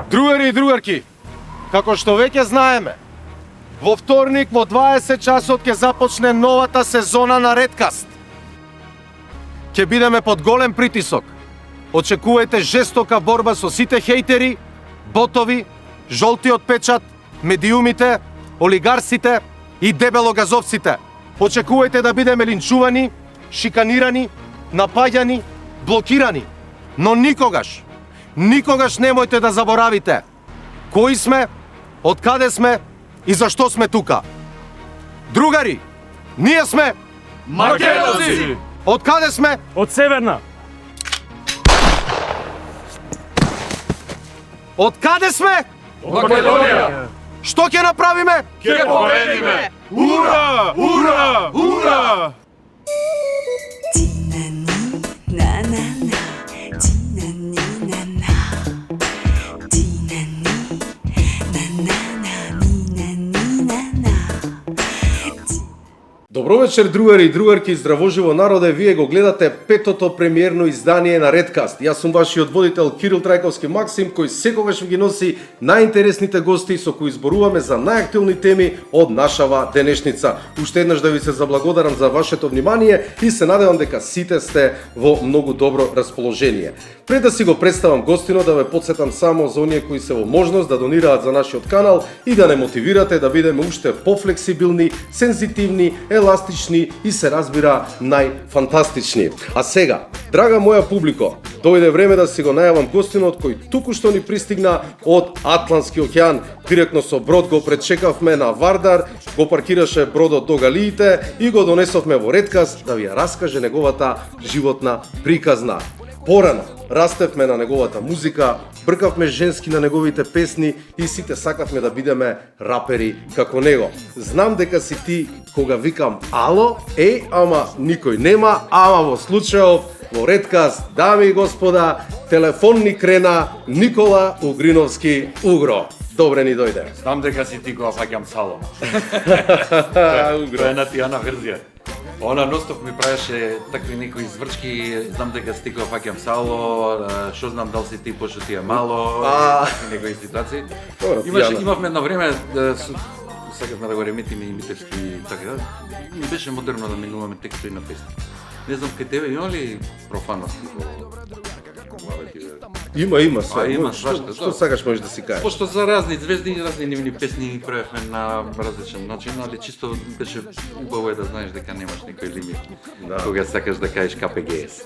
Другари и другарки, како што веќе знаеме, во вторник во 20 часот ќе започне новата сезона на Redcast. Ќе бидеме под голем притисок. Очекувајте жестока борба со сите хейтери, ботови, жолтиот печат, медиумите, олигарсите и дебелогазовците. Очекувајте да бидеме линчувани, шиканирани, напаѓани, блокирани. Но никогаш немојте да заборавите кои сме, од каде сме и зашто сме тука. Другари, ние сме Македонци! Од каде сме? Од Северна! Од каде сме? Од Македонија! Што ќе направиме? Ќе победиме! Ура! Ура! Ура! Добро вечер, другари и другарки, здраво живо народе, вие го гледате петото премиерно издание на Redcast. Јас сум вашиот водител Кирил Трајковски Максим, кој секогаш ви ги носи најинтересните гости со кои зборуваме за најактуелни теми од нашава денешница. Уште еднаш да ви се заблагодарам за вашето внимание и се надевам дека сите сте во многу добро расположение. Пред да си го представам гостино, да ве подсетам само за оние кои се во можност да донираат за нашиот канал и да не мотивирате да бидеме уште пофлексибилни, сензитивни, еластични и се разбира најфантастични. А сега, драга моја публико, дојде време да си го најавам гостинот кој туку што ни пристигна од Атлантски океан. Директно со брод го пречекавме на Вардар, го паркираше бродот до Галиите и го донесовме во Redcast да ви ја раскаже неговата животна приказна. Порано растевме на неговата музика, бркавме женски на неговите песни и сите сакавме да бидеме рапери како него. Знам дека си ти кога викам ало, ама никој нема, ама во случајов во Redcast, дами и господа, телефон ни крена Никола Угриновски Угро. Добре ни дојде. Знам дека си ти кога фаќам сало. Угро. Тоа е на тијана верзија. Она ностов ми правеше такви некои зврчки, знам дека си ти кога фаќам сало, што знам дали си ти пошто ти е мало, некои ситуации. Имавме едно време, сакавме да го реметиме имитерски така, ми беше модерно да минуваме текстови на песни. Не знам кај тебе има ли профаности во Има све. Има свашта. Што сакаш можеш да си кажеш? Пошто за разни звезди и разни нивни песни ни правевме на различен начин, али чисто беше убаво е да знаеш дека немаш никој лимит. Кога сакаш да кажеш КПГС.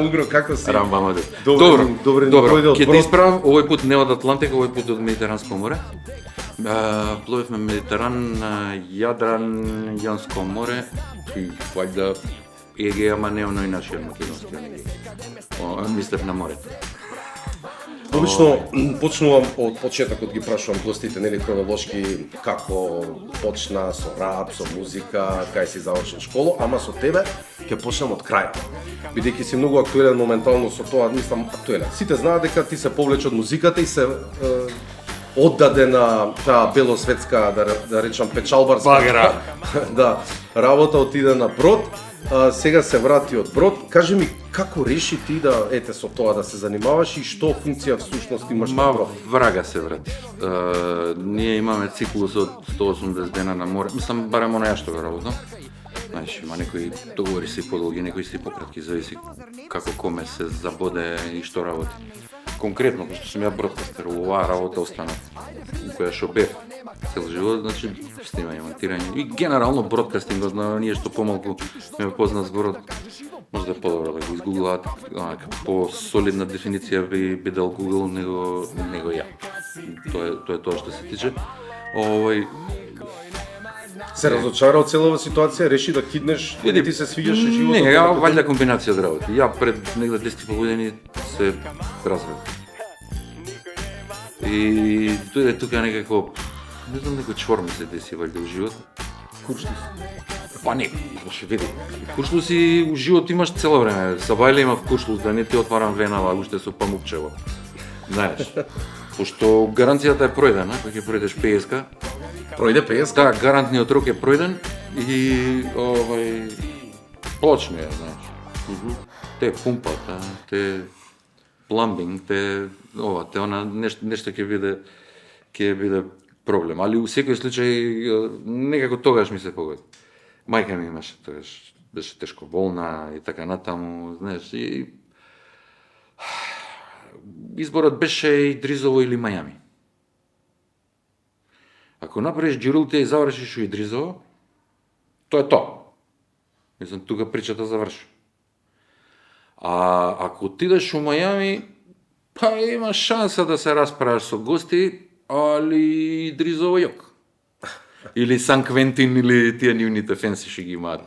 Угро, како си? Рамба моде. Добро. Ќе те исправам, овој пат не од Атлантика, овој пат од Медитеранско море. Пловевме Медитеран, Јадран, Јонско море и вајда Егеја, ама не оној нашиот македонски оној. Мислев на морето. Обично почнувам од почетокот, ги прашувам гостите, нели хронолошки како почна со рап, со музика, кај си завршил школа, ама со тебе ќе почнам од крај. Бидејќи си многу актуелен моментално со тоа, мислам актуелен. Сите знаат дека ти се повлече од музиката и се оддаде на таа белосветска, да речам печалбарска. Багера. Да, работа отиде на брод. Сега се врати од брод. Кажи ми, како реши ти да со тоа да се занимаваш и што функција всушност имаш на брод? Врага се врати. Ние имаме циклус од 180 дена на море. Мислам, барем оно ја што го работам. Знаеш, има некои договори си подолги, некои си пократки, зависи како коме се забоде и што работи. Конкретно, пошто сум ја бродкастер, оваа работа остана која што бев цел живот, значи снимање, монтирање и генерално бродкастингот, на ние што помалку ме познат зборот, може да е подобро да го изгуглаат, по-солидна дефиниција би дал Google него ја. Тоа е тоа што се тиче. Се разочара од целава ситуација, реши да киднеш, да ти се свиѓаше животот? Не, ја валјда комбинација од работи. Ја пред негде 10 години се развев. И дојде тука некако, не знам, некој чвор ми се деси валјда во живот. Куршлус. Па не, ще види. Куршлус и у живот имаш цело време. Сабајле имав куршлус, да не ти отварам венава, уште со памукчево. Знаеш. Пошто гаранцијата е пројдена, кога ќе пројдеш ПСК. Пројде ПСК? Да, гарантниот рок е пројден и почне, знаеш. Те пумпат, те plumbing, те она нешто ќе биде проблем, али у секој случај некако тогаш ми се погоди. Мајка ми имаше тогаш, беше тешко болна и така натаму, знаеш, и изборот беше Идризово или Мајами. Ако направиш Џирултија и завршиш у Идризово, тоа е тоа. Мислам, тука причата заврши. А ако отидеш у Мајами, па има шанса да се расправиш со гости, али Идризово јок. Или Сан Квентин, или тие нивните фенси што ги имаат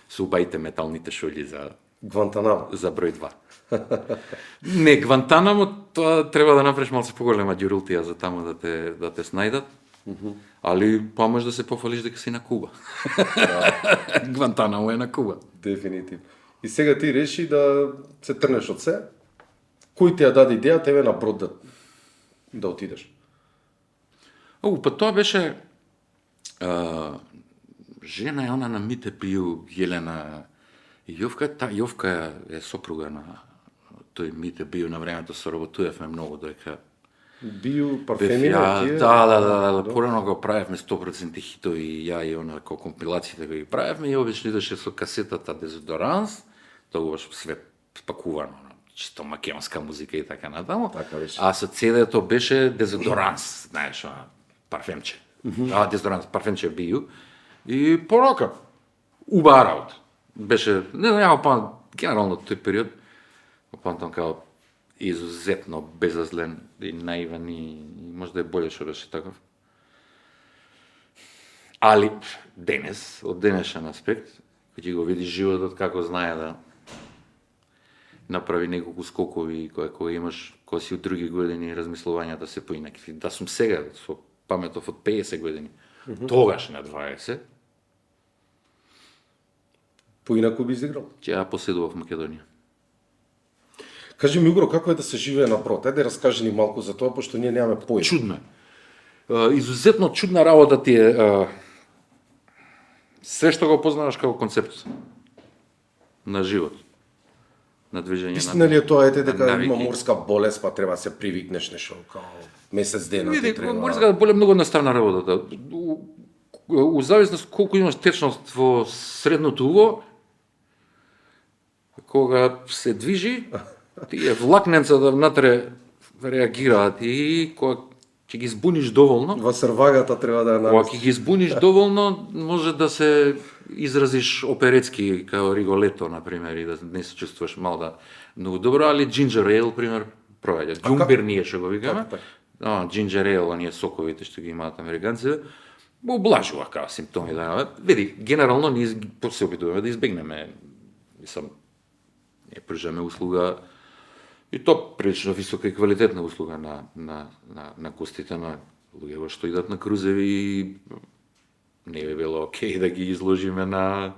со убаите металните шолји Гвантанамо. за број 2. Не, Гвантанамо, тоа треба да направиш малце поголема ѓурултија за таму да те снајдат. Али па може да се пофалиш дека си на Куба. Гвантанамо е на Куба. Дефинитивно. И сега ти реши да се трнеш од се. Кој ти ја даде идеја тебе на брод да отидеш? Па тоа беше жена е она на Мите Пију, Јелена Јовка. Та Јовка е сопруга на тој Мите Пију, на времето соработувавме многу додека Био парфемина тие? Да. Порано го правевме 100% хитови, ја и она како компилациите ги правевме и обично идеше со касетата Дезодоранс, тогаш све спакувано, чисто македонска музика и така натаму. Така беше. А со CD-то беше Дезодоранс, знаеш, парфемче. Дезодоранс, парфемче Био. И порака, убава работа. Беше, не знам, генерално тој период, памтам као изузетно безазлен и наивен и можда е боле што беше таков. Али денес, од денешен аспект, кој ќе го види животот како знае да направи неколку скокови кои имаш, кога си од други години размислувањата се поинакви. Да сум сега со паметов од 50 години, тогаш на 20, Поинаку би изиграл. ќе ја поседував в Македонија. Кажи ми, Угро, како е да се живее на брод? Ајде раскажи ни малку за тоа, пошто ние немаме поим. Чудно е. Изузетно чудна работа ти е се што го познаваш како концепт на живот, на движење. Истина ли е тоа, ете, дека навики. има морска болест, па треба да се привикнеш нешто, као месец дена ти Види, треба. морска болест многу едноставна работата. У зависност колку имаш течност во средното уво, кога се движи, тие влакненцата внатре реагираат и кога ќе ги збуниш доволно, Во срвагата треба да ја кога наместиш. ќе ги збуниш доволно, може да се изразиш оперетски, као Риголето, например, и да не се чувствуваш мал да многу добро, али ginger ale, пример, проаѓа. Џумбир ние што го викаме. Ginger ale, оние соковите што ги имаат американците, облажува као симптоми да. Види, генерално ние се обидуваме да избегнеме, мислам, ние пружаме услуга и то прилично висока и квалитетна услуга на гостите, на луѓе што идат на крузеви и не би било окей да ги изложиме на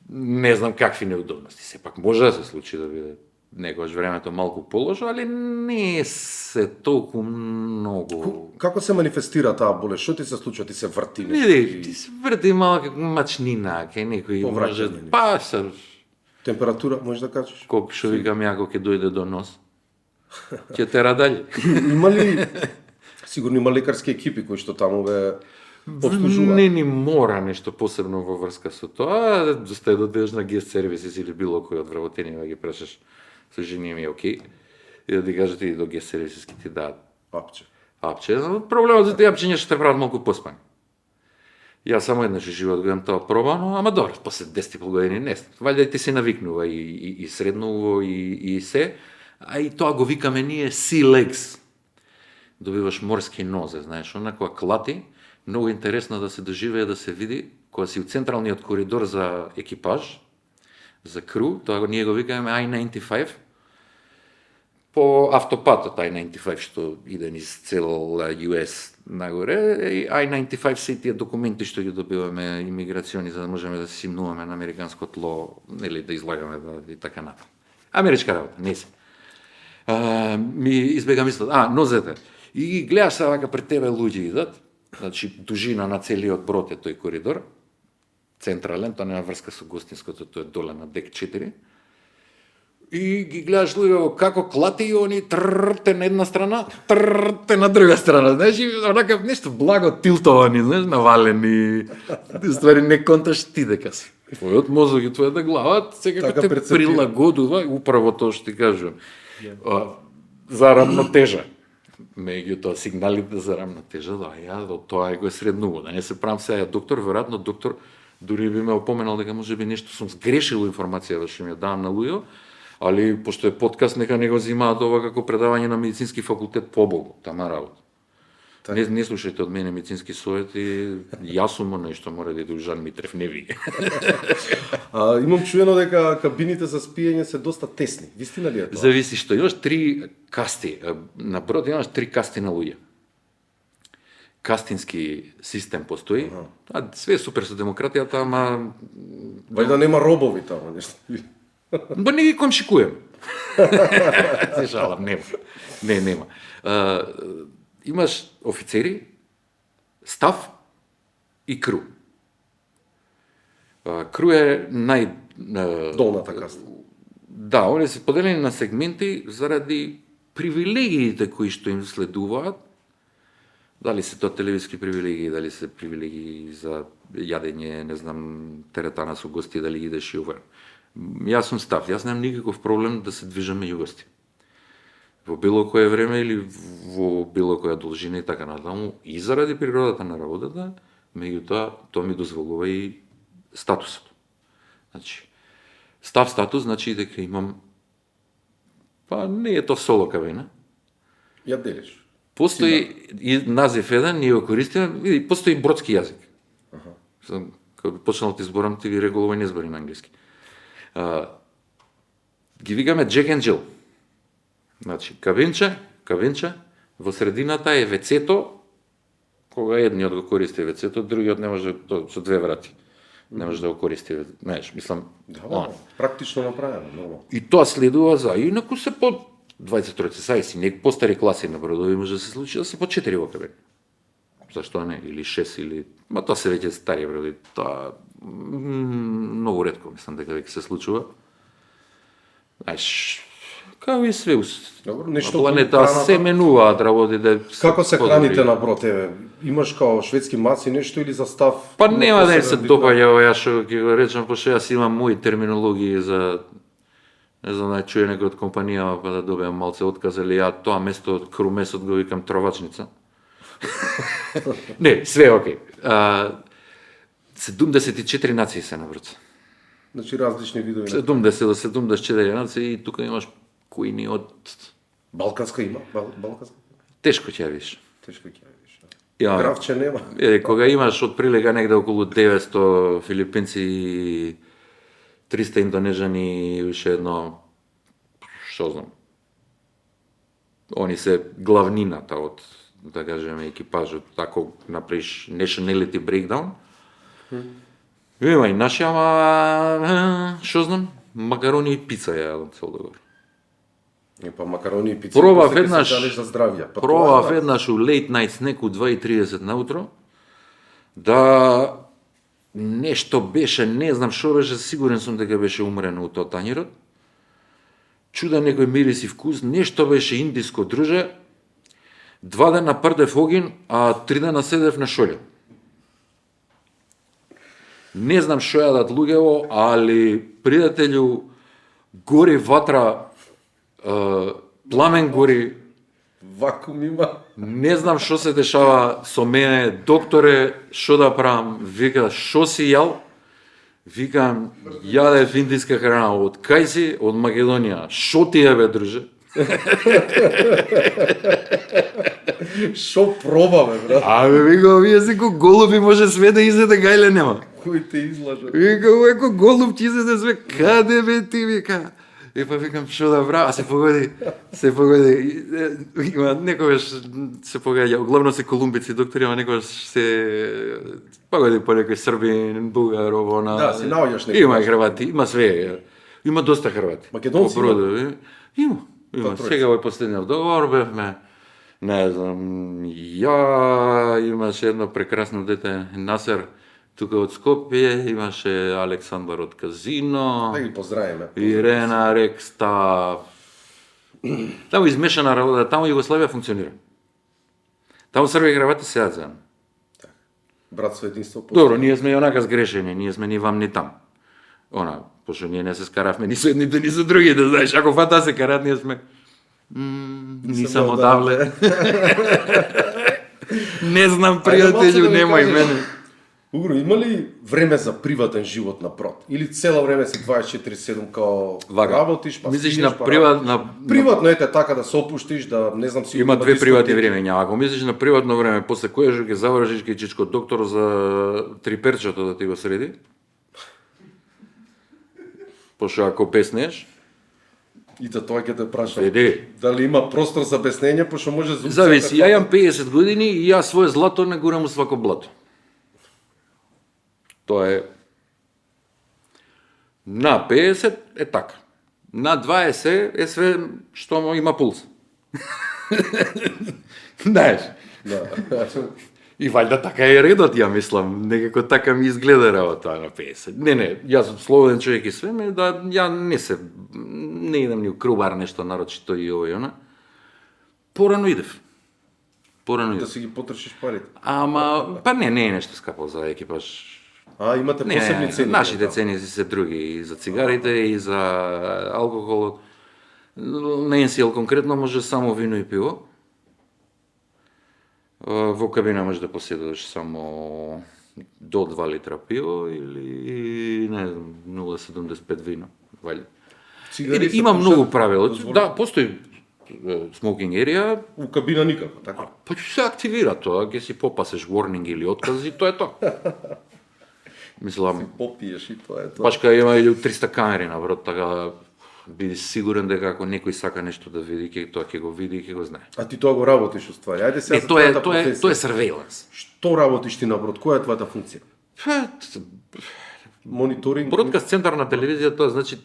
не знам какви неудобности. Сепак може да се случи да биде некогаш времето малку полошо, али не се толку многу. Како се манифестира таа болест? Што ти се случува? Ти се врти нешто? Види, ти се врти малка мачнина, кај некој може... Повраќање. Па, се... Температура, можеш да кажеш? Колку што викам ја, кога ќе дојде до нос, ќе тера дале. Има ли сигурно има лекарски екипи кои што таму ве обслужуваат? Не ни мора нешто посебно во врска со тоа, да додеш на гест сервисис или било кој од вработени да ги прашаш со жени ми е окей, и да ти кажат и до гест сервисис ќе ти дадат Апче. апче. Проблемот за тие апчиња што те прават малку поспани. Јас само еднаш живот го имам тоа пробано, ама добро, после 10 години не. Валјда и ти се навикнува и средно уво и се, а и тоа го викаме ние sea legs. Добиваш морски нозе, знаеш, онаква клати, многу интересно да се доживее, да се види, кога си у централниот коридор за екипаж, за кру, тоа ние го викаме I-95, по автопатот I-95 што иде низ цел US нагоре, и I-95 се тие документи што ги добиваме имиграциони за да можеме да се симнуваме на американско тло, нели да излагаме и така натаму. Америчка работа, не се. Ми избега мислат, нозете. И ги гледаш сега вака пред тебе луѓе идат, значи дужина на целиот брод е тој коридор, централен, тоа нема врска со гостинското, тоа е доле на дек 4. И ги гледаш луѓе како клати и они трррте на една страна, трррте на друга страна. Знаеш, и онака нешто благо тилтовани, знаеш, навалени. Ствари не конташ ти дека си. Твојот мозок и твојата глава секако Така те прецептира. прилагодува управо тоа што ти кажувам. За рамнотежа. Меѓутоа сигналите за рамнотежа, да, ја до тоа го среднува. Да не се правам сега доктор, веројатно доктор дури би ме опоменал дека можеби нешто сум сгрешил информација што ми ја давам на луѓе, али пошто е подкаст нека не го земаат ова како предавање на медицински факултет побогу, тама работа. Не слушајте од мене медицински совети, јас сум нешто мора да иде Жан Митрев, не ви. Имам чуено дека кабините за спиење се доста тесни. Вистина ли е тоа? Зависи што имаш 3 касти, на брод имаш 3 касти на луѓе. Кастински систем постои. Све е супер со демократијата, ама Вајда нема робови таму нешто. ба не ги комшикуjem. Се шалам, нема. Нема. Имаш офицери, став и кру. Кру е Долната каста. Да, они се поделени на сегменти заради привилегиите кои што им следуваат. Дали се тоа телевизски привилегии, дали се привилегии за јадење, не знам, теретана со гости, дали идеш и ова. Јас сум став, јас немам никаков проблем да се движам меѓу гости. Во било кое време или во било која должина и така натаму, и заради природата на работата, меѓутоа тоа ми дозволува и статусот. Значи, статус значи дека имам, па не е тоа соло кабина. Ја делиш. Постои и назив еден, ние го користиме, види, постои бродски јазик. Кога би почнал ти зборам, ти ви рекол, не збори на англиски. Ги викаме Jack and Jill. Значи, кабинче, во средината е вецето, кога едниот го користи вецето, другиот не може со 2 врати. Не може да го користи, знаеш, мислам, Да, практично направено, нормално. и тоа следува за, инаку се по 23 сај си, не постари класи на бродови може да се случи да се по 4 во кабина. Зашто не? Или 6, или... Ма тоа се веќе стари бродови, тоа многу ретко, мислам дека веќе се случува. Знаеш, као и све Добро, на нешто планета храната- се менуваат работи да Како се подобри. храните на брод, еве? Имаш као шведски маци нешто или за став? Па нема да им се Посебен вид допаѓа ова, јас што ќе го речам, пошто јас имам мои терминологии за не знам да чуе некој од компанијава па да добиам малце отказ, или ја тоа место од крумесот го викам тровачница. Не, све е окей. 74 нации се на брод. Значи различни видови. 70 до 74 нации и тука имаш кои ни од Балканска има? Балканска? тешко ќе ја видиш. Тешко ќе ја видиш. Ја, Гравче нема. Кога имаш од прилика негде околу 900 филипинци и 300 индонежани и уште едно, што знам, они се главнината од, да кажеме, екипажот, тако направиш nationality breakdown. Има и наши, ама, што знам, макарони и пица ја јадам цел догор. Па макарони и пица. Пробав после ќе се еднаш, жалиш за здравје. Па пробав тоа е, еднаш у late night snack у 2:30 наутро, да нешто беше, не знам што беше, сигурен сум дека беше умрено у тоа тањерот. Чуда некој мирис и вкус, нешто беше индиско, друже. 2 дена прдев огин, а 3 дена седев на шолја. Не знам што јадат луѓево, али пријателju гори ватра, пламен гори, вакуум има. не знам што се дешава со мене, докторе, што да правам, вика, што си јал? Викам, јадев индиска храна, од кај си? Од Македонија. Што ти е бе, друже? Шо пробаме, брат? Абе, вика, овие се ко голуби, може све да изеде, гајле нема. Кој те излажа? Вика, овој ко голуб ќе изеде све, каде бе ти, вика? И па викам, што да правам? А се погоди. Има некогаш се погаѓа, главно се колумбици доктори, ама некогаш се погоди по некој србин, бугар, овона. Да, си наоѓаш некој. Има и хрвати, има све. Има доста хрвати. Македонци По бродови. Има. Па, Сега овој последниот договор бевме, не знам, ја имаше едно прекрасно дете, Насер, Тука од Скопје имаше Александар од Казино, Да ги поздравиме. Ирена Рекста. Таму измешана работа, таму Југославија функционира. Таму Србија и Хрвати седат заедно. Братство единство. Добро, ние сме и онака сгрешени, ние сме ни вам ни там. Пошто ние не се скаравме ни со едните ни со другите, знаеш, ако фата се карат, ние сме... Нисам одавле. Не знам, пријателju, немај мене. Угро, има ли време за приватен живот на брод? Или цело време си 24/7 као работиш, па мислиш спиеш, на па приватно Приватно ете така да се опуштиш, да не знам си Има две приватни времења. Ако мислиш на приватно време, после кое ќе завршиш кај чичко доктор за триперчето да ти го среди? Пошто ако песнеш, И за тоа ќе те прашам. Еди. Дали има простор за обяснение, пошто може звук. зависи, ја имам 50 години и јас свое злато не гурам у свако блато. Тоа е... На 50 е така. На 20 е све што му има пулс. Знаеш? Да. И валјда така е редот, ја мислам. Некако така ми изгледа работа на 50. Не, јас сум слободен човек и све, да ја не идам ни у крубар нешто нарочито и ово и она. Порано идев. Да си ги потрошиш парите. Ама, па не е нешто скапо за екипаж. Имате посебни цени. Нашите цени си се други, и за цигарите, и за алкохолот. На NCL конкретно може само вино и пиво. Во кабина може да поседуваш само до 2 литра пиво или не знам 0,75 вино. Вали. Има многу правила. Да, постои smoking area. У кабина никако, така. Па ќе се активира тоа, ќе си попасеш warning или отказ и тоа е тоа. Мислам, Попиеш и тоа е тоа. баш кај има 300 камери на врат, така биди сигурен дека ако некој сака нешто да види, ќе го види и ќе го знае. А ти тоа го работиш уствари. Ајде сега. Тоа е surveillance. Што работиш ти на брод? Која е твојата функција? Мониторинг. Бродкаст центар на телевизија, тоа значи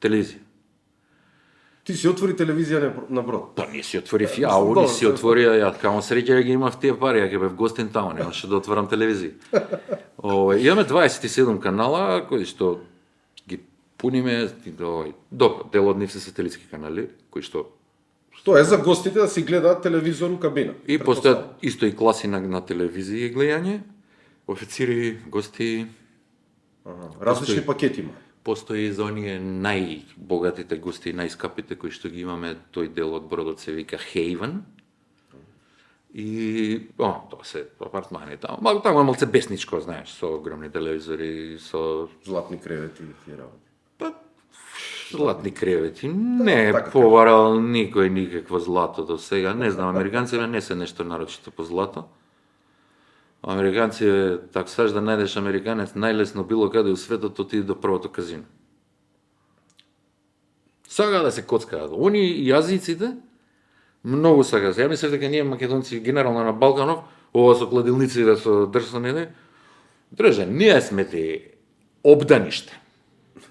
телевизија. Ти си отвори телевизија на брод. Па не си отворив ја, а они си отворија, ја камо среќа ја ги имав тие пари, ја ќе бев гостин таму, немаше да отворам телевизија. Имаме 27 канала кои што ги пуниме, добро, дел од нив се сателитски канали, кои што Тоа е за гостите да си гледаат телевизор у кабина. и постојат исто и класи на телевизија и гледање, официри, гости, Различни пакети има. постои за оние најбогатите гости и најскапите кои што ги имаме, тој дел од бродот се вика Haven. И тоа се апартмани таму. Таму е малце бесничко, знаеш, со огромни телевизори, со Златни кревети и тие работи. златни кревети. Не е така поварал никој никакво злато до сега. Не знам, американците не се нешто нарочито по злато. Американци, так саш да најдеш американец најлесно било каде у светот, отиди до првото казино. Сага да се коцкаат. Они и азиците многу сага. Ја мислев дека ние македонци генерално на Балканов, ова со кладилници да со дрсаните, држе, ние сме ти обданиште.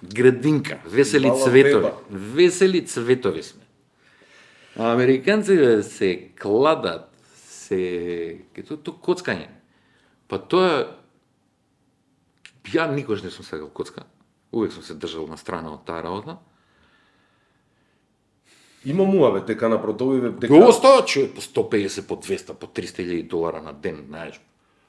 Градинка, весели Мала цветови. беба. Весели цветови сме. А американците се кладат, тоа коцкање. Па тоа ја никош не сум сакал коцка. Увек сум се држал на страна од таа работа. Има муаве дека на бродовиве Го става човек по 150, по 200, по 300.000 долара на ден, знаеш.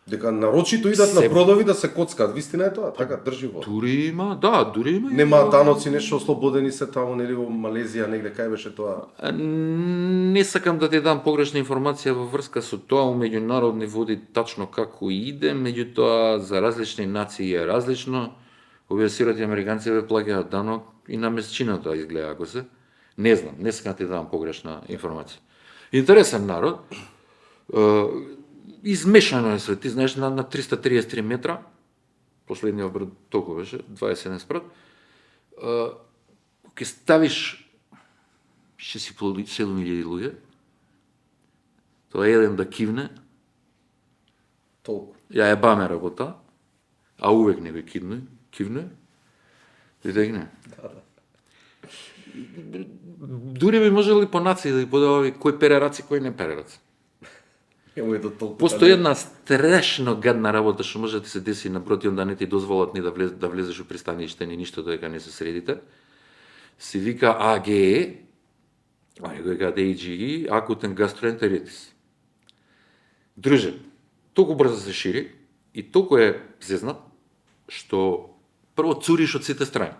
дека нарочито идат на Се- бродови да се коцкаат. Вистина е тоа, така држи во. Дури има, да, дури има. Нема даноци нешто ослободени се таму нели во Малезија негде кај беше тоа. Не сакам да ти дам погрешна информација во врска со тоа, у меѓународни води тачно како иде, меѓутоа за различни нации е различно. Објасират и американците плаќаат данок и на месечината изгледа ако се. Не знам, не сакам да ти дам погрешна информација. Интересен народ. Измешано е све, ти знаеш на 333 метра, последниот брод толку беше, 21 спрат, ќе ставиш 6.500 луѓе, тоа е еден да кивне, Толку. ја ебаме работа, а увек не го кивне, и дегне. Дури би можели по нации да ги подавави кој пере раци, кој не пере раци. Ево до толку. Постои една страшно гадна работа што може да ти се деси на брод и онда не ти дозволат ни да влезеш у пристаниште, ни ништо додека не се средите. Се вика АГЕ, а некој каде AGE, акутен гастроентеритис. Друже, толку брзо се шири и толку е зезнат, што прво цуриш од сите страни.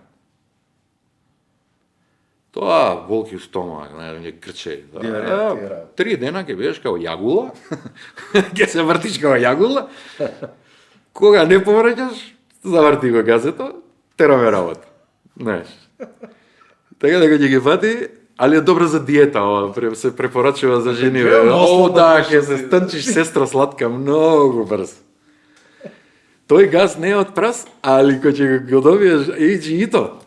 Тоа волки у стомак, не крче. Диареја. 3 дена ќе бидеш као јагула, ќе се вртиш као јагула. Кога не повраќаш, заврти го газето, тераме работа. Знаеш. Така дека ќе ги фати, али е добро за диета, ова се препорачува за жени. О, да, ќе се стънчиш сестра сладка многу брзо. Тој газ не е од прас, али кој ќе го добиеш AGE-то,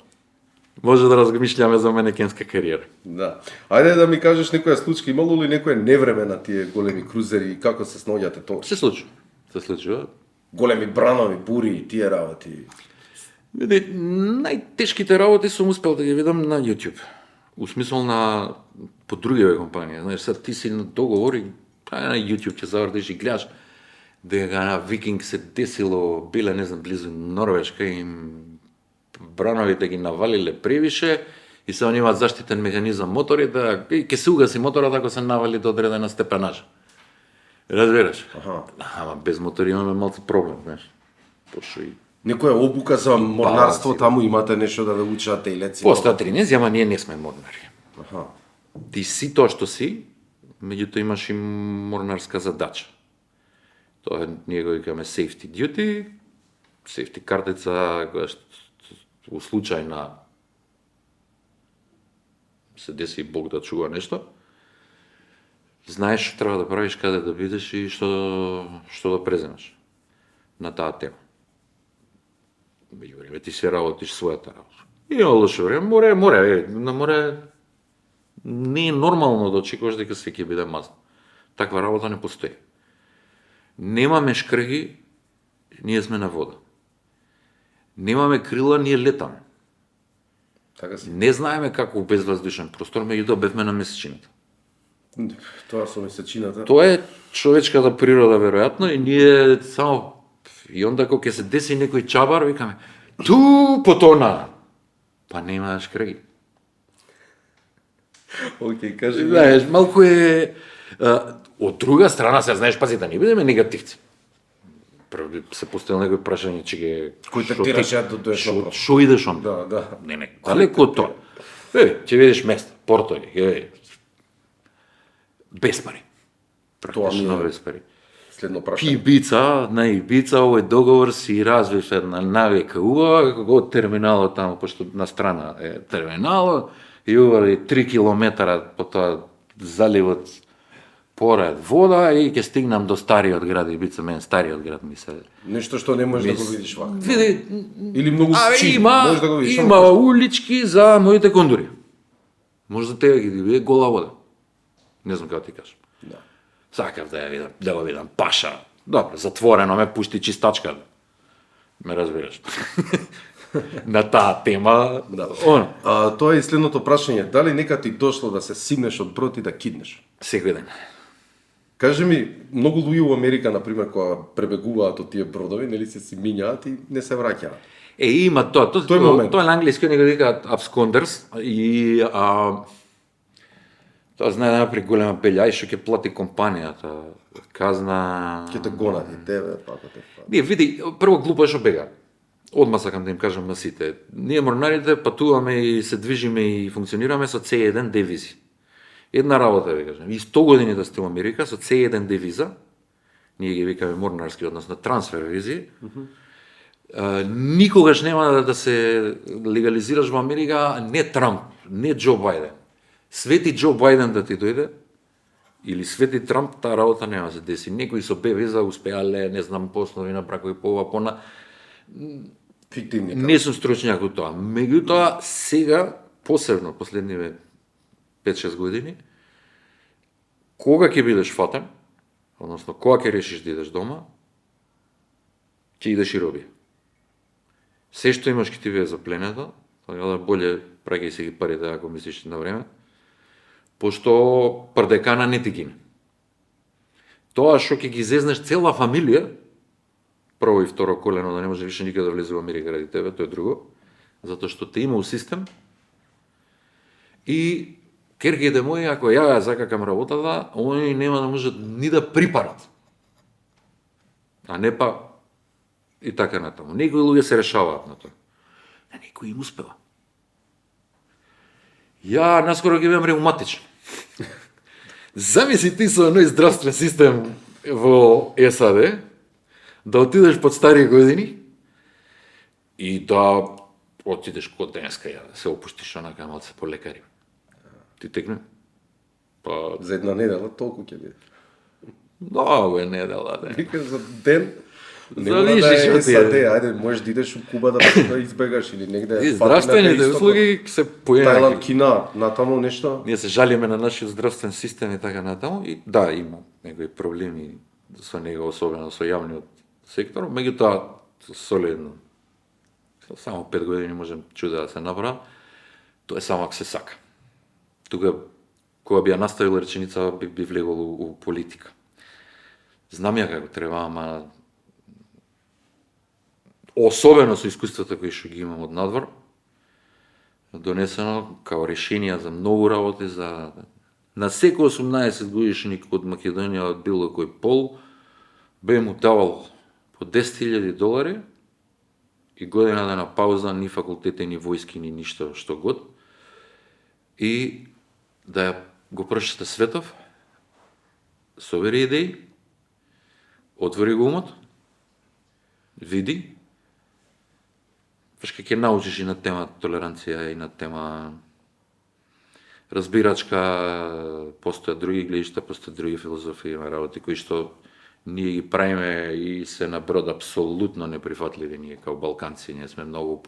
може да размишљаме за манекенска кариера. Да. Ајде да ми кажеш некоја случка, имало ли некое невреме на тие големи крузери и како се сноѓате тоа? Се случува. Се случува. Големи бранови, бури и тие работи. Види, најтешките работи сум успел да ги видам на YouTube. У смисол на по другиве компании. Знаеш, сега ти си на договор и на YouTube ќе завртиш и гледаш дека на Викинг се десило, биле, не знам, близу Норвешка и брановите ги навалиле превише и се они имаат заштитен механизам моторите и ќе се угаси моторот ако се навали до одредена степенажа. Разбираш? Аха. Ама без мотори имаме малку проблем, знаеш. Пошто и Некоја обука за морнарство, Баланси. таму имате нешто да ве учат елеци. постојат тренинзи, ама ние не сме морнари. Аха. Ти си тоа што си, меѓутоа имаш и морнарска задача. Тоа ние го викаме safety duty, safety картица, која што у случај на се деси Бог да чува нешто, знаеш што треба да правиш, каде да бидеш и што да преземеш на таа тема. Меѓу време ти се работиш својата работа. И на лошо време, на море не е нормално да очекуваш дека се ќе биде мазно. Таква работа не постои. Немаме шкрги, ние сме на вода. Немаме крила, ние летаме. Така си. Не знаеме како у безваздушен простор, меѓутоа бевме на месечината. Тоа со месечината. Тоа е човечката природа веројатно и ние само и онда кога ќе се деси некој чабар, викаме ту потона. Па нема шкрги. Океј, кажи ми. Знаеш, малку е од друга страна се знаеш, пази да не бидеме негативци. Прво би се поставил некој прашање че ќе Кој те тираше да доеш на проф? Шо идеш он? Да, да. Не, далеко од тоа. Ќе видиш место, Порто е. Без пари. Тоа ми Практично е без пари. следно прашање. Ибица, на Ибица, овој договор си развив една навика убава, како од терминалот таму, пошто на страна е терминалот, и ували 3 километра по тоа заливот поред вода и ќе стигнам до стариот град Ибица, мен стариот град ми се. Нешто што не можеш да го видиш вака. Види, Или многу чип, можеш да го видиш. има улички за моите кондури. Може да тега ги биде гола вода. Не знам како ти кажам. Да. Сакав да ја видам, да го видам паша. Добро, затворено ме пушти чистачка. Ме разбираш. На таа тема, Да. оно, Тоа е и следното прашање. Дали нека ти дошло да се симнеш од брод и да киднеш? секој ден. Кажи ми, многу луѓе у Америка, например, кога пребегуваат од тие бродови, нели се си минјаат и не се враќаат. Има тоа, Тој момент. тоа на англиски они го викаат absconders и тоа знае да направи голема пелја и што ќе плати компанијата, казна. Ќе те гонат и тебе, пака те фат. Не, види, прво глупо е што бега. Одма сакам да им кажам на сите. Ние морнарите патуваме и се движиме и функционираме со C1 девизи. Една работа ви кажам. И 100 години да сте во Америка со C1 девиза, ние ги викаме морнарски, односно трансфер визи, никогаш нема да се легализираш во Америка, не Трамп, не Џо Бајден. Свети Џо Бајден да ти дојде, или свети Трамп, таа работа нема да се деси. Некои со Б виза успеале, не знам, поснови на бракови по ова, по на... Фиктивни. Не сум стручњак од тоа. Меѓутоа, сега, посебно последниве 5-6 години, кога ќе бидеш фатен, односно кога ќе решиш да идеш дома, ќе идеш и роби. Се што имаш ќе ти биде запленето, така да боле праќај си ги парите ако мислиш на време, пошто прдекана не ти гине. Тоа што ќе ги зезнеш цела фамилија, прво и второ колено да не може више никаде да влезе во Америка ради тебе, тоа е друго, затоа што те има у систем. И керките мои, ако ја закакам работата, они нема да можат ни да припарат. А не па и така натаму. Некои луѓе се решаваат на тоа. А некои им успева. Ја наскоро ќе бевам ревматичен. Замисли ти со едној здравствен систем во САД, да отидеш под стари години и да отидеш код денеска ја да се опуштиш онака малце по лекари. Ти текне? Па... За една недела толку ќе биде. Много е недела, да. Вика за ден. Нема Зависи да што е ти е. САД, ајде, можеш да идеш у Куба да избегаш или негде. И здравствените услуги се Тајланд, појаваат. Кина, натаму нешто. Ние се жалиме на нашиот здравствен систем и така натаму и да, има некои проблеми со него, особено со јавниот сектор, меѓутоа солидно. Само 5 години можем чуда да се направи. Тоа е само ако се сака. Тука, кога би ја наставил реченица, би влегол у политика. Знам ја како треба, ама особено со искуствата кои што ги имам од надвор, донесено као решенија за многу работи, за на секој 18 годишник од Македонија од било кој пол, бе му давал по $10,000 и година да на пауза, ни факултете, ни војски, ни ништо што год, и да го прочита светов, собери идеи, отвори го умот, види, ќе научиш и на тема толеранција, и на тема разбирачка, постојат други гледишта, постојат други филозофии, има работи кои што ние ги правиме и се на брод апсолутно неприфатливи, ние као балканци, ние сме многу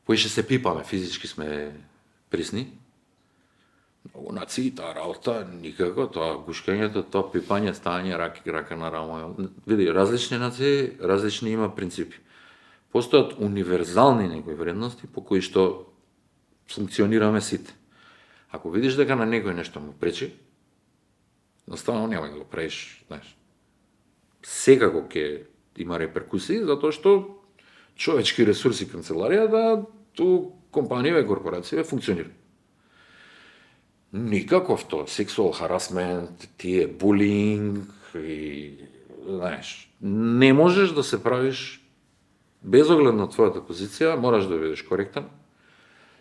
поише се пипаме, физички сме присни. Многу нации, таа работа, никако, тоа гушкањето, тоа пипање, стање, рака на рамо. Види, различни нации, различни има принципи. Постојат универзални некои вредности по кои што функционираме сите. Ако видиш дека на некој нешто му пречи, наставно нема да го правиш, знаеш. Секако ќе има реперкусии, затоа што човечки ресурси канцеларијата, ту компанија и корпорација функционира. Никаков тоа, сексуал харасмент, тие булинг и, знаеш, не можеш да се правиш без оглед на твојата позиција, мораш да бидеш коректен.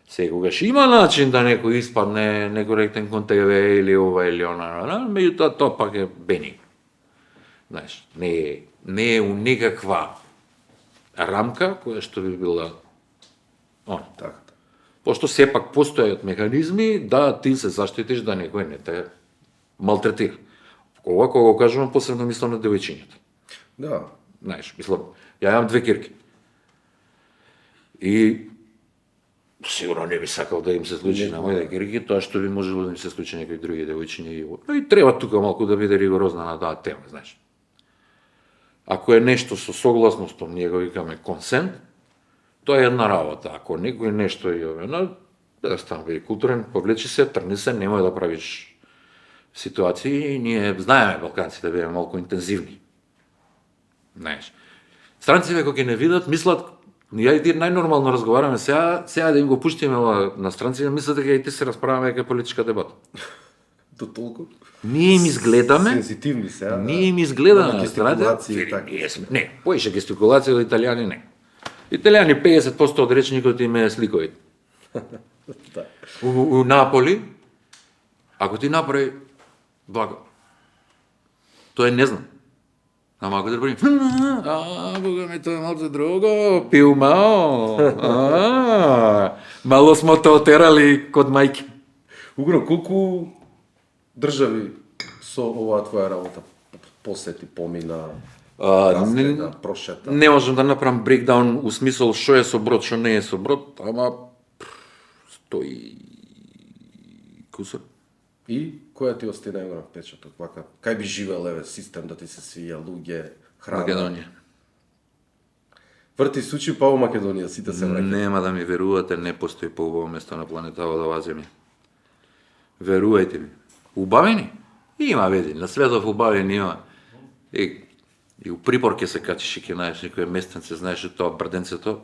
Секогаш има начин да некој испадне некоректен кон тебе или ова или она, меѓутоа тоа пак е бениг. Знаеш, не е у некаква рамка која што би била Така. Пошто сепак постојат механизми да ти се заштитиш да некој не те малтретира. Ова кога го кажувам, посебно мислам на девојчињата. Да. Знаеш, мислам, ја имам 2 кирки. И сигурно не би сакал да им се случи на моите кирки тоа што би можело да им се случи некои други девојчиња. И треба тука малку да биде ригорозна на таа тема, знаеш. Ако е нешто со согласност, ние го викаме консент, тоа е една работа. Ако некој нешто е јавено, да стане биде културен, повлечи се, трни се, немој да правиш ситуации. Ние знаеме балканците да бидеме малку интензивни. Знаеш. Странците кога ќе не видат, мислат, ја и ти најнормално разговараме сега да им го пуштиме на странците, мислат дека и ти се расправаме дека политичка дебата. До толку. Ние им изгледаме, Сензитивни се, ние им изгледаме на гестикулации страните. и така. Не, поише гестикулација од италијани не. Италијани 50% од речникот им е сликови. Да. У Наполи, ако ти направи благо, тоа е не знам. Ама ако да правим, бога ми тоа е малце друго, пил мао, мало смо те отерали код мајки. Угро, колку држави со оваа твоја работа посети, помина, да прошета? Не можам да направам брейкдаун у смисол што е со брод, што не е со брод, ама 100 и кусор. И која ти ости најголем впечаток? Вака, кај би живеел еве систем да ти се свија, луѓе, храна? Македонија. Врти сучи па во Македонија, сите се враќаат. Нема да ми верувате, не постои поубаво место на планета од оваа земја. Верувајте ми. Убавени? Има, види, на светов убавен има. И у Припор ке се качиш и ке најдеш некој местенце, знаеш тоа брденцето.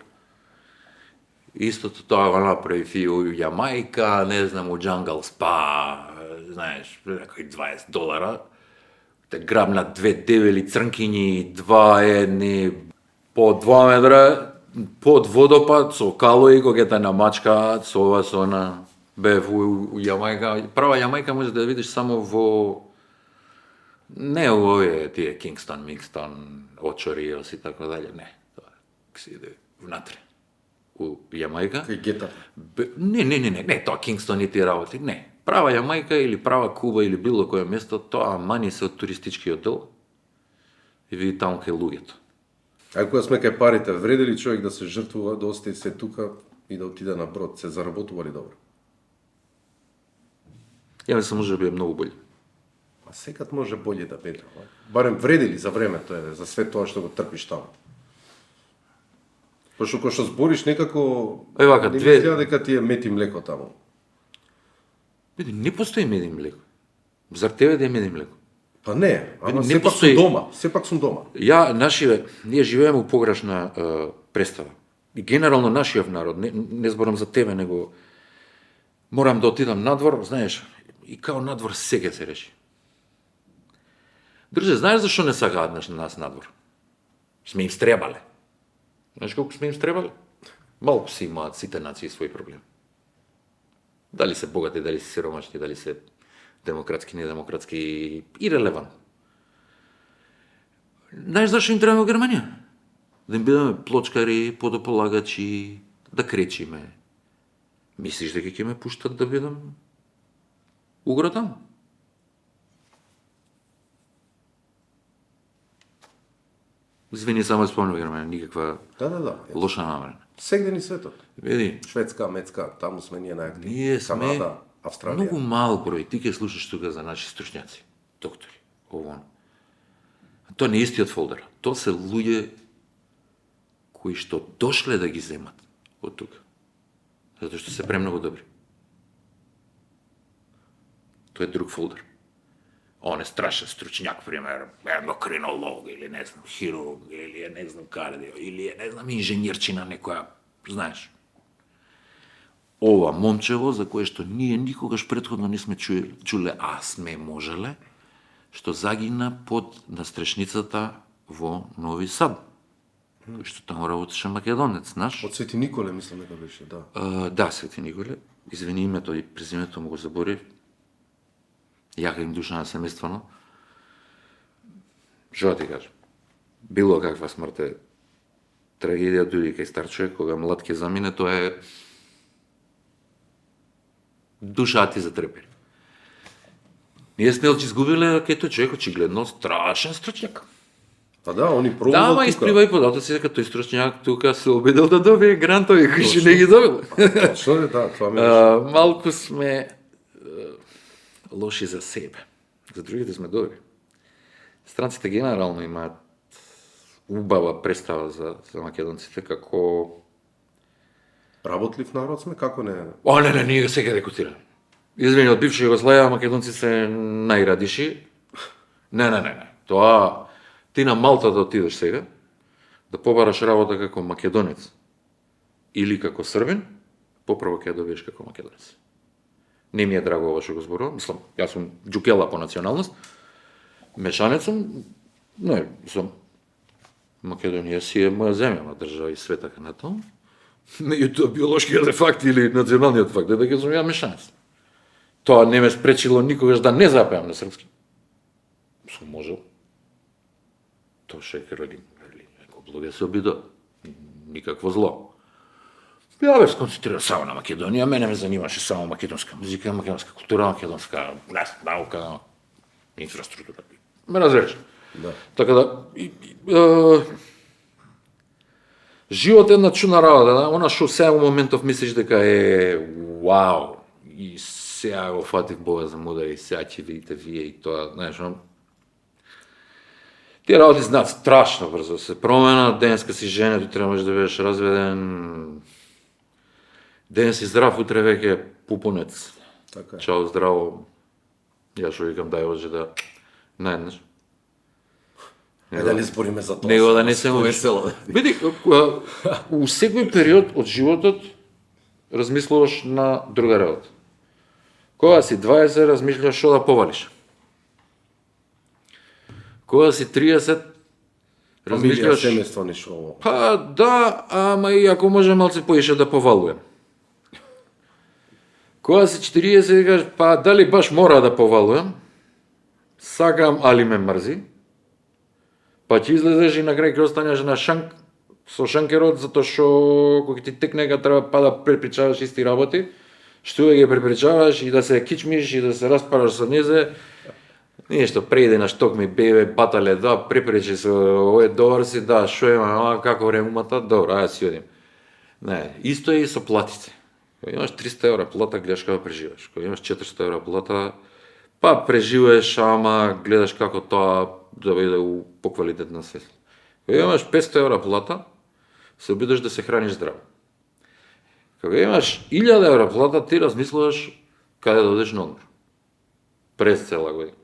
Истото тоа го направи фи у Јамајка, не знам, у Джангал Спа, знаеш, некои $20. Те грабна две девели црнкињи, два едни по 2 метра, под водопад, со калои, кога те намачкаат, со ова, со она. Бев у Јамајка, права Јамајка може да видиш само во... Не у овие тие Кингстон, Мингстон, Очориос и така дале, не. Тоа си иде внатре. У Јамајка. Кај гета. Не, тоа Кингстон и тие работи, не. Права Јамајка или права Куба или било кое место, тоа мани се од туристичкиот дел и види таму кај луѓето. А кога сме кај парите, вреди ли човек да се жртвува, да остане се тука и да отиде на брод? Се заработува ли добро? Ја мислам може би е многу боле. А секад може болje да биде. Барем вреди ли за времето, за све тоа што го трпиш таму? Пошто кога што збориш некако... Е, вака, не две- мисля дека ти е мет и млеко таму. Види, не постои мед и млеко. Зар тебе да е мед и млеко? Па не, ама Не сепак постои- сум дома. Сепак сум дома. Ние живееме у погрешна представа. И генерално нашиот народ, не зборам за тебе, него морам да отидам надвор, знаеш, и као надвор се ќе се реши. Друже, знаеш зашо не сакаат нас надвор? Сме им стребале. Знаеш колку сме им стребале? Малку си имаат сите нации своји проблеми. Дали се богати, дали се сиромашни, дали се демократски, недемократски, ирелевантно. Знаеш зашо им треба во Германија? Да им бидеме плочкари, подополагачи, да кречиме. Мислиш дека ќе ме пуштат да бидам угро таму? Извини, само спомнам Германија, никаква Да. лоша намера. Сегде ни светот. Види, Шведска, Мецка, таму сме ние најактивни. ние сме Канада, Австралија. многу мал број. Ти ќе слушаш тука за наши стручњаци, доктори, ово. Тоа не е истиот фолдер. Тоа се луѓе кои што дошле да ги земат од тука. Затоа што се премногу добри. Тоа е друг фолдер. Он е страшен стручњак, пример, ендокринолог или не знам, хирург или е не знам кардио или е не знам инженерчина некоја, знаеш. Ова момчево за кое што ние никогаш претходно не сме чуле, а сме можеле, што загина под настрешницата во Нови Сад. Кој што таму работеше македонец, знаеш? Од Свети Николе, мислам дека беше, да. Да, Свети Николе. Извини името и презимето му го заборив. Јака им душа на семејствено. Што да ти кажам? Било каква смрт е трагедија дури кај стар човек, кога млад ќе замине, тоа е душа ти затрпели. Ние сме изгубиле кај тој човек очигледно страшен стручњак. Па да, они Да, пробувал ама тука. исприва и податоци дека тој стручњак тука се обидел да добие грантови кои што не ги добил. Точно е, да, тоа ми е. Малку сме лоши за себе. За другите сме добри. Странците генерално имаат убава представа за македонците како... Работлив народ сме, како не... О, не, ние го сега декутираме. Извини, од бивша Југославија македонци се најрадиши. Не. Тоа... Ти на Малта да отидеш сега, да побараш работа како македонец или како србин, поправо ќе ја добиеш како македонец. Не ми е драго ова што го зборувам, мислам, јас сум џукела по националност, мешанец сум, не, сум, Македонија си е моја земја, ма држава и света на тоа. Меѓутоа биолошкиот факт или националниот факт е дека сум ја мешанец. Тоа не ме спречило никогаш да не запеам на српски. Сум можел. Тоа што е некој луѓе се обидува. Никакво зло. Ја бе сконцентрирав само на Македонија, мене ме занимаше само македонска музика, македонска култура, македонска наука, инфраструктура. Ме разбереш? Да. Така да, живот е една чудна работа, да? Она што сега во моментов мислиш дека е вау, и сега го фатив Бога за мудар и сега ќе видите вие и тоа, знаеш, тие работи знаат страшно брзо се промена, денеска си женет, утре можеш да бидеш разведен, денес си здрав, утре веќе пупунец. Така е. Чао, здраво. Ја што викам дај може да наеднаш. Ајде да не збориме за тоа. Него да не се весело. Биди, у секој период од животот размислуваш на друга работа. Кога си 20, размислуваш што да повалиш. Кога си 30, Фамилија, размислуваш... семејство, ништо ово. Па да, ама и ако може малце поише да повалуем. Кога си 40, кажеш, па дали баш мора да повалуем, сакам, али ме мрзи, па ќе излезеш и на крај ќе останеш на со шанкерот, затоа што кога ти текне треба па да препричаваш исти работи, што ги препричаваш и да се кичмиш и да се распараш со незе, нешто преди на шток ми бебе, батале, да, препречи се, овој добар си, да, шо има, како ремумата, добро, ајде си одим. Не, исто е и со платите. Кога имаш 300 евра плата, гледаш како преживаш. Кога имаш 400 евра плата, па преживаш, ама гледаш како тоа да биде у поквалитетна свест. Кога имаш 500 евра плата, се обидеш да се храниш здраво. Кога имаш 1000 евра плата, ти размислуваш каде да одиш на одмор. През цела година.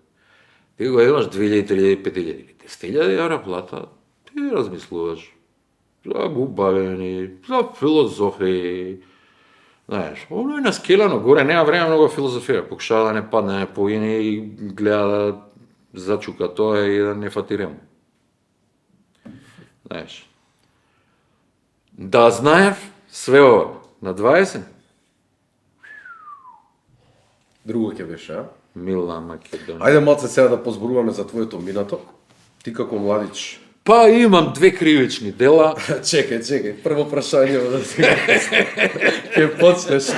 Ти кога имаш 2000, 3000, 5000, 10.000 евра плата, ти размислуваш за губавени, за филозофии. Знаеш, оно е наскелено горе, нема време многу филозофира. Покушава да не падне, не погине и гледа да зачука тоа и да не фатиремо. Знаеш. Да знаев све ова на 20, Друго ќе беше, а? милна Македонија. Ајде малце сега да позборуваме за твоето минато. Ти како младич. Па имам 2 кривични дела. Чекај, прво прашање да се ќе почнеш.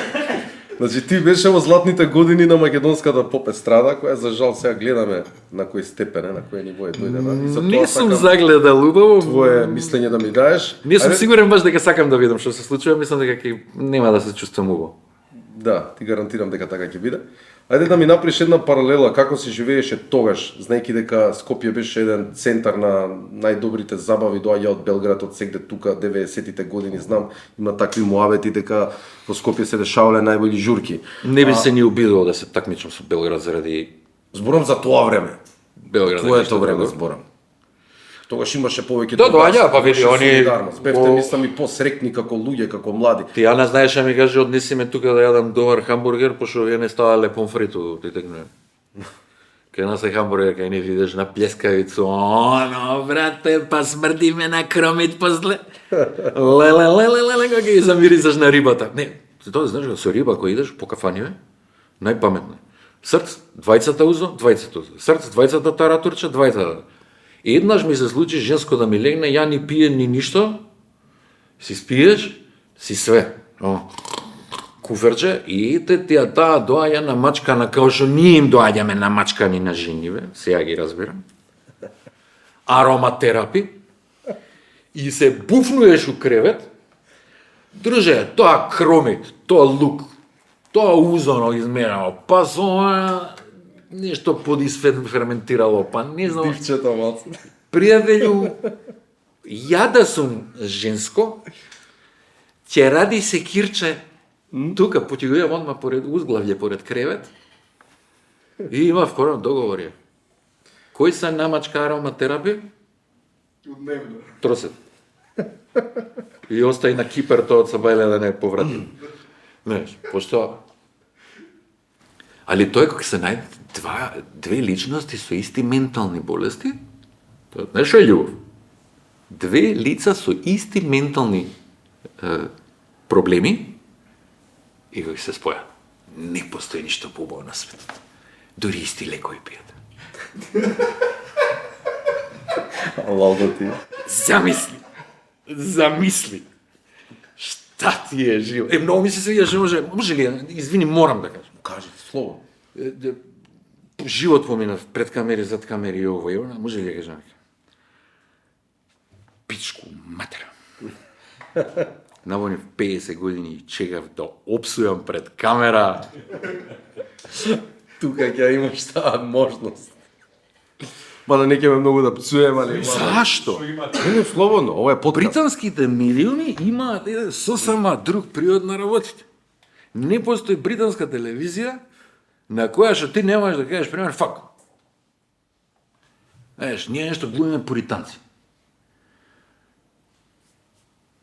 Значи ти беше во златните години на македонската поп естрада, која за жал сега гледаме на кој степен, на кој ниво е дојдена. И за тоа Не сум сакам загледал убаво. твое мислење да ми даеш. Не сум Ајде- сигурен баш дека сакам да видам што се случува, мислам дека нема да се чувствам убаво. Да, ти гарантирам дека така ќе биде. Ајде да ми направиш една паралела како се живееше тогаш, знаејќи дека Скопје беше еден центар на најдобрите забави, доаѓа од Белград, од сегде тука 90-тите години, знам, има такви муабети дека во Скопје се дешавале најбољи журки. Не би се ни обидувал да се такмичам со Белград заради Зборам за тоа време. Белград. Твоето време зборам. Тогаш имаше повеќе Да, доаѓа, па види, имаше они- солидарност. Бевте, О- мислам, и посрекни како луѓе, како млади. Ти Ана знаеш, ми каже однеси ме тука да јадам добар хамбургер, пошто вие не ставале помфрито, ти текне. Кај нас е хамбургер, кај не видиш на плескавицу, оно, брате, па смрди ме на кромит после. Леле, кога ги замирисаш на рибата. Не, ти тоа знаеш, со риба кој идеш по кафаниве, најпаметно. Срц, двајцата узо, двајцата узо. Срц, двајцата таратурче, двајцата. Еднаш ми се случи женско да ми легне, ја ни пие ни ништо, си спиеш, си све. О, куферче, и таа доаѓа на мачкана, као што ние им доаѓаме на мачкани на жениве, сега ги разбирам. Ароматерапи. И се буфнуеш у кревет, друже, тоа кромит, тоа лук, тоа узоно измерено, па со нешто подисферментирало, па не знам. Дивчето малце. Пријателju, ја да сум женско, ќе ради секирче тука, ќе го имам одма поред узглавлje, поред кревет, и има вкорен договори. Кој се намачка ароматерапи? Дневно. Тросет. И остаи на Кипар тоа од Сабајле да не поврати. Знаеш, пошто... Али тој кога се најде две личности со исти ментални болести, тоа знаеш што е љубов? Две лица со исти ментални проблеми и кога се споја. Не постои ништо поубаво на светот. Дури исти лекови пијат. Лалдо ти. Замисли. Шта ти е живо? Многу ми се свиѓа што може ли, извини, морам да кажам. Кажи, слово. Живот поминав пред камери, зад камери и ово и она, може ли да кажам? Пичку матера. Навонив 50 години и чекав да опсујам пред камера. Тука ќе имаш таа можност. Мада не ќе ме многу да пцуем, али... Зашто? Не, слободно, ова е подкаст. Британските медиуми имаат сосема друг приод на работите. Не постои британска телевизија на која што ти не можеш да кажеш, пример, фак. Знаеш, ние нешто глумиме пуританци.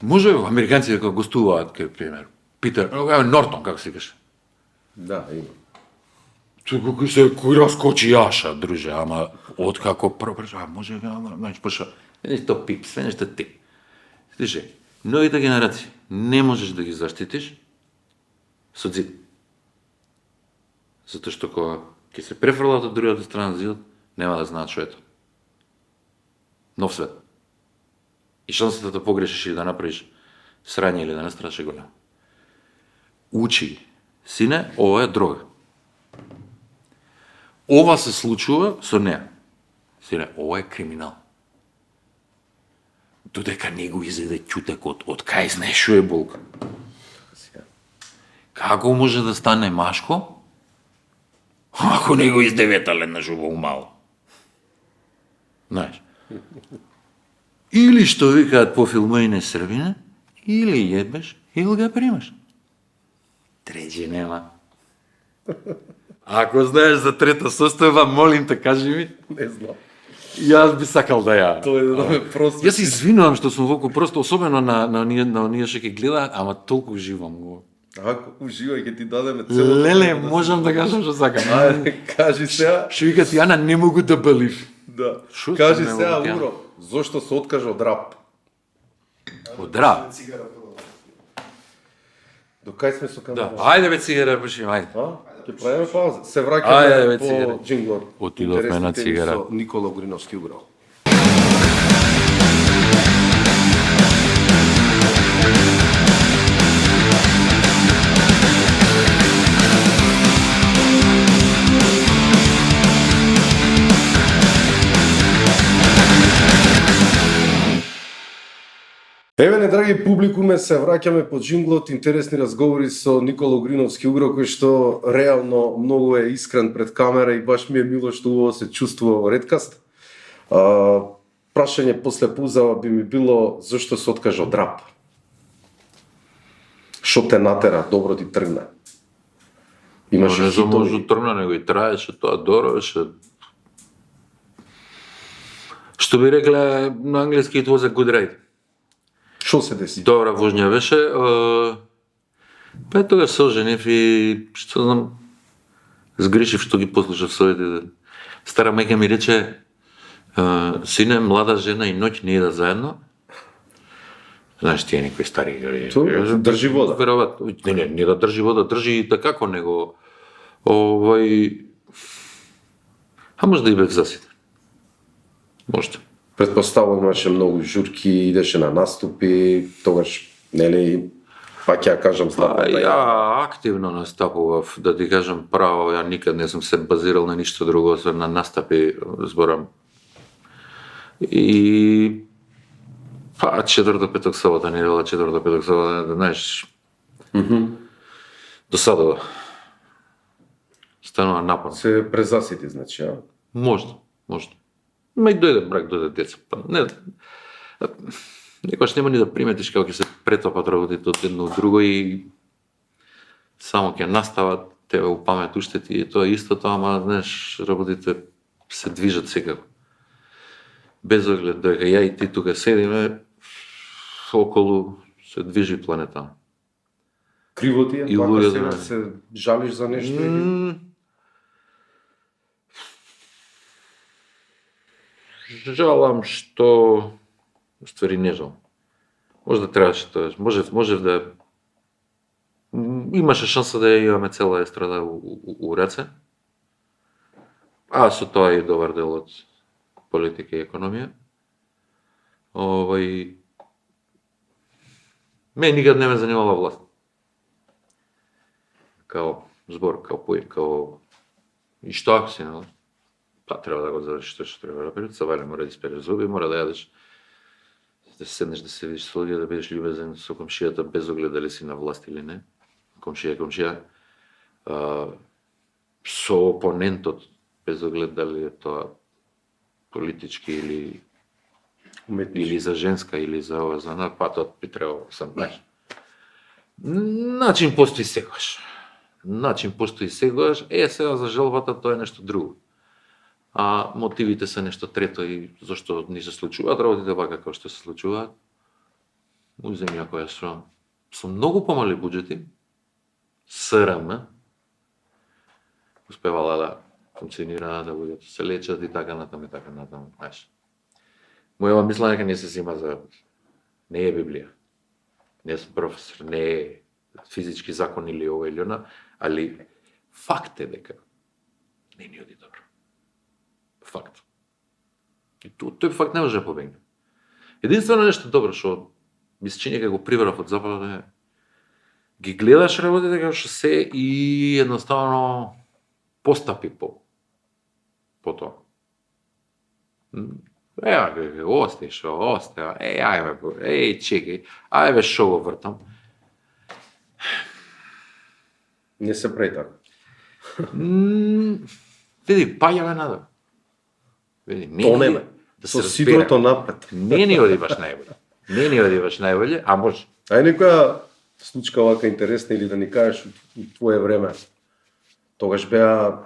Може американците кога гостуваат, кај пример, Питер, Нортон, како се каже. Да, има. Кој раскочи Јаша, друже, ама откако прво, може, значи, поша, нешто пип, све нешто ти. Слушай, новите генерации не можеш да ги заштитиш со зид. Затоа што кога ќе се префрлат од другата страна зидот, нема да знаат што е тоа. Нов свет. И шансата да погрешиш или да направиш срање или да не страше голема. Учи, сине, ова е дрога. Ова се случува со неа. Сине, ова е криминал. Додека не го изеде ќутекот, од кај знаеш што е болка. Како може да стане машко, ако не го издеветале на жуба мало? Знаеш. Или што викаат по филмоине Србине, или јебеш, или ga примаш. Треće нема. Ако знаеш за трета состојба, молим те, кажи ми. Не знам. Јас би сакал да ја. Тоа е да ме просвети. Јас извинувам што сум волку просто, особено на оние што ќе гледаат, ама толку уживам го. Ако уживај, ќе ти дадеме цело. Леле, можам да кажам што сакам. Ајде, кажи сега. Што викат Јана, не могу да белив. Да. Шо Кажи се сега, не могу, Уро, зошто се откажа од рап? Од рап. До кај сме со Да. камера? Ајде бе цигара, пушим, ајде. А? Ќе правиме пауза. Се Ајде, враќаме бе, по цигара. джинглот. Отидовме на Интересните ни цигара. Со Никола Огриновски уграл. Еве не, драги публикуме, се враќаме по джинглот, интересни разговори со Никола Огриновски угро, кој што реално многу е искрен пред камера и баш ми е мило што уво се чувствува во Редкаст. Прашање после пузава би ми било зашто се откажа од рап? Што те натера, добро ти тргна? Имаше Не знам, може хитови. тргна, него и траеше тоа, доровеше. Што би рекле на англиски, it was a good ride. Што се деси? Добра возња беше. Па тогаш се оженив и што знам, сгрешив што ги послушав советите. Стара мајка ми рече, сине, млада жена и ноќ не ида заедно. Знаеш, тие некои стари... Тоа држи вода. Веројатно. Не да држи вода, држи и така како него. А може да и бев заситен. Можда. Предпоставувам имаше многу журки, идеше на наступи, тогаш, нели, пак ја кажам Па, златната ја активно настапував, да ти кажам право, ја никад не сум се базирал на ништо друго, освен на настапи, зборам. И па, четврта, петок, сабота, недела, четврта, петок, сабота, знаеш, досадува. Станува напорно. Се презасити, значи, а? Можда. Ма и дојде брак, дојде деца. Па, не, никош нема ни да приметиш како ќе се претопат работите од едно од друго и само ќе настават, тебе у памет уште ти е тоа истото, ама знаеш, работите се движат секако. Без оглед дека ја и ти тука седиме, околу се движи планета. Криво ти е, И вака луѓе сега знаат. се жалиш за нешто или... Жалам што ствари не жалам. Може да требаше тоа, можев да имаше шанса да ја имаме цела естрада у раце. А со тоа и добар дел од политика и економија. Ме никад не ме занимала власт. Као збор, као поим, као... И што ако си на власт? Па треба да го завршиш тоа што треба да направиш, се вали мора да испереш зуби, мора да јадеш, да седнеш да се видиш со луѓе, да бидеш љубезен со комшијата без оглед дали си на власт или не. Комшија. Со опонентот без оглед дали е тоа политички или Уметнички. за женска или за ова, за па тоа би требало сам знаеш. Начин постои секогаш. начин постои секогаш, сега за жалбата тоа е нешто друго. А мотивите се нешто трето и зашто ни се случуваат работите вака како што се случуваат. У земја која со многу помали буџети, СРМ, успевала да функционира, да луѓето се лечат и така натаму, знаеш. Мојава мисла дека не се зема за... Не е Библија. Не сум професор, не е физички закон или ова или она, али факт е дека не ни оди добро. Факт. И тој факт не може да побегне. Единствено нешто добро што ми се чини дека го прибрав од западот е ги гледаш работите како што се и едноставно постапи по тоа. Остај, ајме, чекај, ајбе шо го вртам. Не се прави така. Види, паѓаме надолу. Види, Тонеме. да Со се сидрото разбереме. напред. Не ни оди баш најбоље. Не ни оди баш најбоље, а може. Ај некоја случка вака интересна или да ни кажеш у твое време. Тогаш беа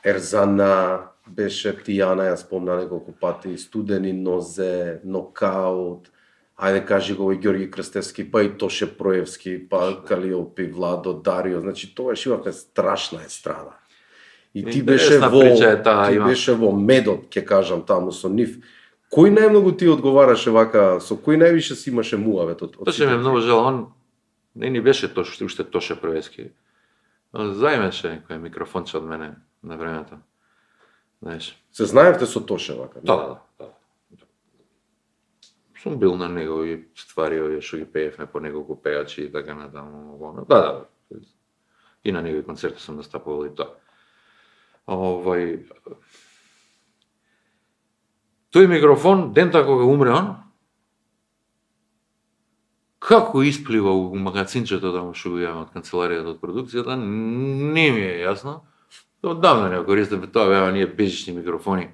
Ерзана, беше Тијана, ја спомна неколку пати, Студени нозе, Нокаут, ајде кажи го и Ѓорги Крстевски, па и Тоше Проевски, па Калиопи, Владо, Дарио, значи тогаш имавме страшна естрада. И ти беше Интересна во прича е таа, ти има. беше во медот, ќе кажам таму со нив. Кој најмногу ти одговараше вака, со кој највише си имаше муавет од Тоше сите? ме многу жал, он не ни беше уште Тоше Проевски. Он зајмеше некој микрофонче од мене на времето. Знаеш. Се знаевте со Тоше вака? Да. Сум бил на негови ствари, овие што ги пеевме по неколку пејачи и така натаму. Да. И на негови концерти сум настапувал и тоа. Тој микрофон, дента кога умре он, како исплива у магазинчето таму што го јавам од канцеларијата од продукцијата, не ми е јасно. Оддавна не го користиме тоа, беа ние бежични микрофони.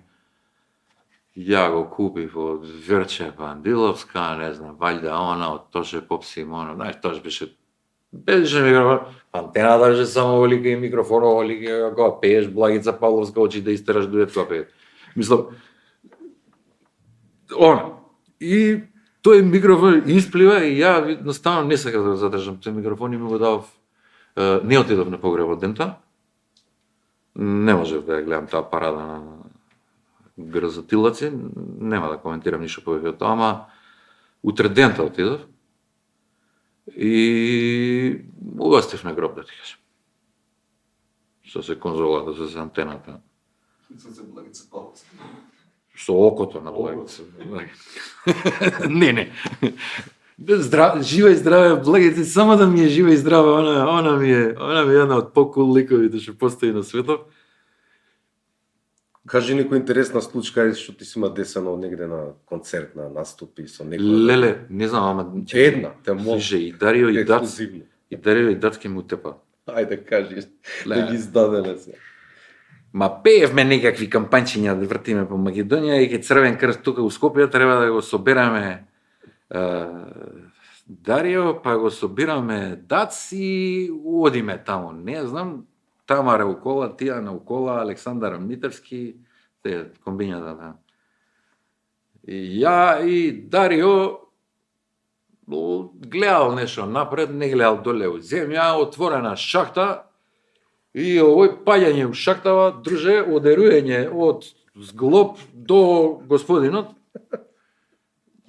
Ја го купив од Врче Пандиловска, не знам, ваljda она од Тоше Попсим, она, знаеш, тоа беше бежичен микрофон. Антената беше само оволика и микрофон оволика, кога пееш Благица Павловска, очи да истераш дует кога пееш. Мислам, она. И тој микрофон исплива и ја едноставно не сакав да го задржам тој микрофон и ми го дав. Не отидов на погребот дента. Не можев да ја гледам таа парада на грзотилаци, нема да коментирам ништо повеќе од тоа, ама утре дента отидов и угостив на гроб, да ти кажам. Со се конзолата, со се антената. Со окото на Благица. Не. Жива и здраве Благица, само да ми е жива и здраве, она ми е една од покул ликовите што постои на светот. Кажи некоја интересна случка што ти си има десено негде на концерт, на наступи со некој. Леле, не знам, ама Една, те молам. Слушај, и Дарио и Дац, Ексклузивно. и Дарио и Дац ке му тепа. Ајде кажи, да Леле. ги издадеме се. Ма пеевме некакви кампањчиња да вртиме по Македонија и ке Црвен крст тука у Скопје треба да го собераме Дарио, па го собираме Дац и одиме таму. Не знам, Тамара укола, Тијана укола, Александар Митевски, те комбињата да. И ја и Дарио гледал нешто напред, не гледал доле у земја, отворена шахта и овој паѓање у шахтава, друже, одеруење од зглоб до господинот.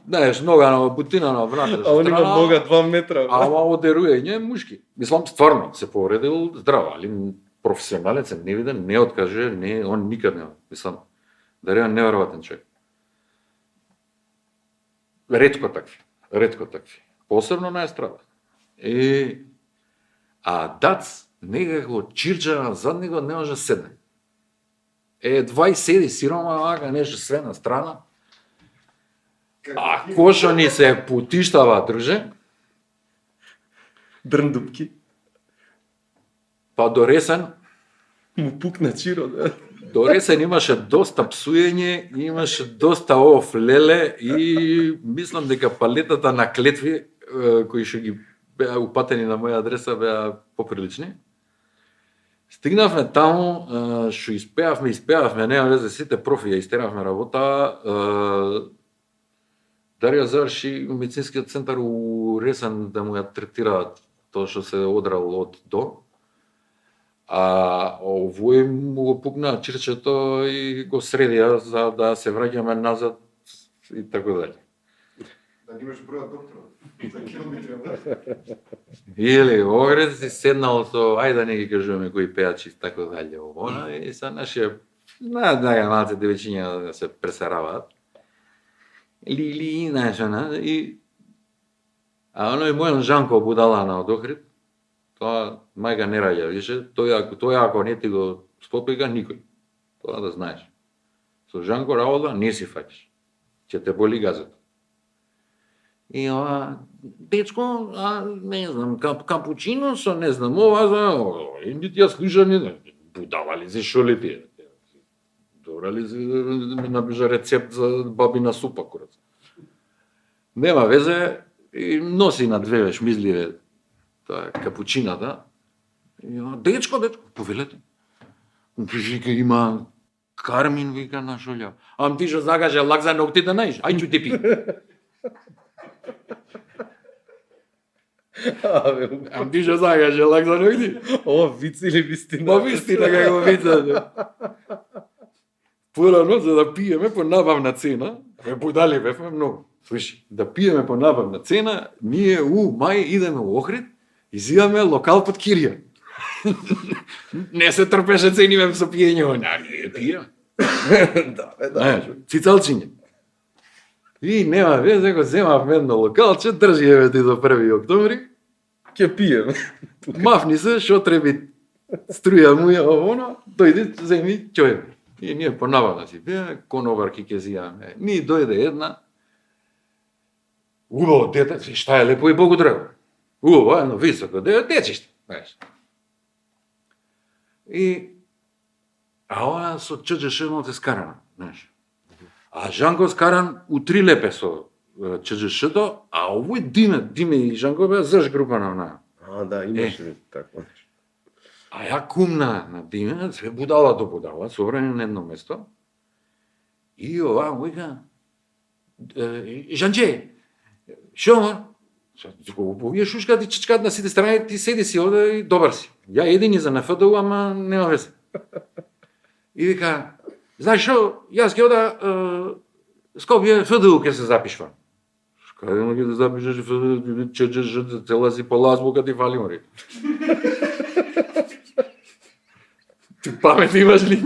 Знаеш, нога на бутина на врата. А он има нога 2 метра. Ама одеруење мушки. Мислам, стварно се поредил здраво, али професионалец се не виден, не откаже, не, он никад не. Мислам, Дарио неверојатен човек. Ретко такви. Посебно на естрада. А Дац некако чирча на заднико не може да седне. Едва и седи сирома, вака нешто све на страна. А кошо ни се потиштава, друже. Дрндупки. Па до ресен Му пукна чиро, да. До ресен имаше доста псуење, имаше доста ов леле и мислам дека палетата на клетви кои што ги беа упатени на моја адреса беа поприлични. Стигнавме таму, што испеавме, нема везе, сите профи ја истеравме работа. Дарија заврши медицинскиот центар у Ресен да му ја третираат тоа што се одрал од до. А овој му го пукна чирчето и го средија за да се враќаме назад и така дали. Да имаш броја доктора. Или Оград си седнал со, ајде да не ги кажуваме кои пеачи и така дали, и са нашија, малце девечиња да се пресараваат. Лили, знаеш, и... А оној мојан Жанко будалана од Охрид, тоа мајка не раѓа, више, тој ако не ти го спопига, никој. Тоа да знаеш. Со Жанко работа не си фаќаш. Ќе те боли газето. И ова, дечко, не знам, капучино со не знам, и ти ја слушам, не знам, будала ли си, шо ли ти? Добра ли си, ми набежа рецепт за бабина супа, курац. Нема везе, и носи на две шмизливе, тоа капучината. И дечко, повелете. Вика, има кармин, вика, на шолја. Ам ти шо загаже лак за ноктите, наиш? Ај чу ти пи. Ам ти шо загаже лак за ноктите? Ова виц или вистина? Ма вистина како вица. Порано за да пиеме по набавна цена, будали бевме многу. Слушай, да пиеме по набавна цена, ние у мај идеме у Охрид и зиваме локал под кирија. Не се трпеше цениве со пиење, ние пиеме. Да. Цицалчиње. И нема везе, го земавме едно локалче, држи еве ти до 1 октомври. Ќе пиеме. Мафни се, шо треби струја муја оно, дојди, земи ќој. И ние понавано си пиеме, конобарки ќе зијаме. Ни дојде една, убаво дете, шта е лепо и Богу древо. Убаво, едно високо дечиште, знаеш. И, а она со ЧДШ е скарана, знаеш. А Жанко скаран у 3 лепе со ЧДШ-то, а овој Диме и Жанко беа заш група на она. Да, имаше така. А ја кумна на Диме, све будала до будала, собрани на едно место. И ова му вика, Жанче, шо? Овие шушкат и чичкат на сите страни, ти седи си овде и добар си. Ја едини за НФДУ, ама нема везе. И вика, знаеш шо, јас ќе ода Скопје ФДУ ќе се запишвам. Каде му ќе да запишеш ФДУ, ЧДЖ, цела си пола азбука ти фали, мори. Ти памет имаш ли?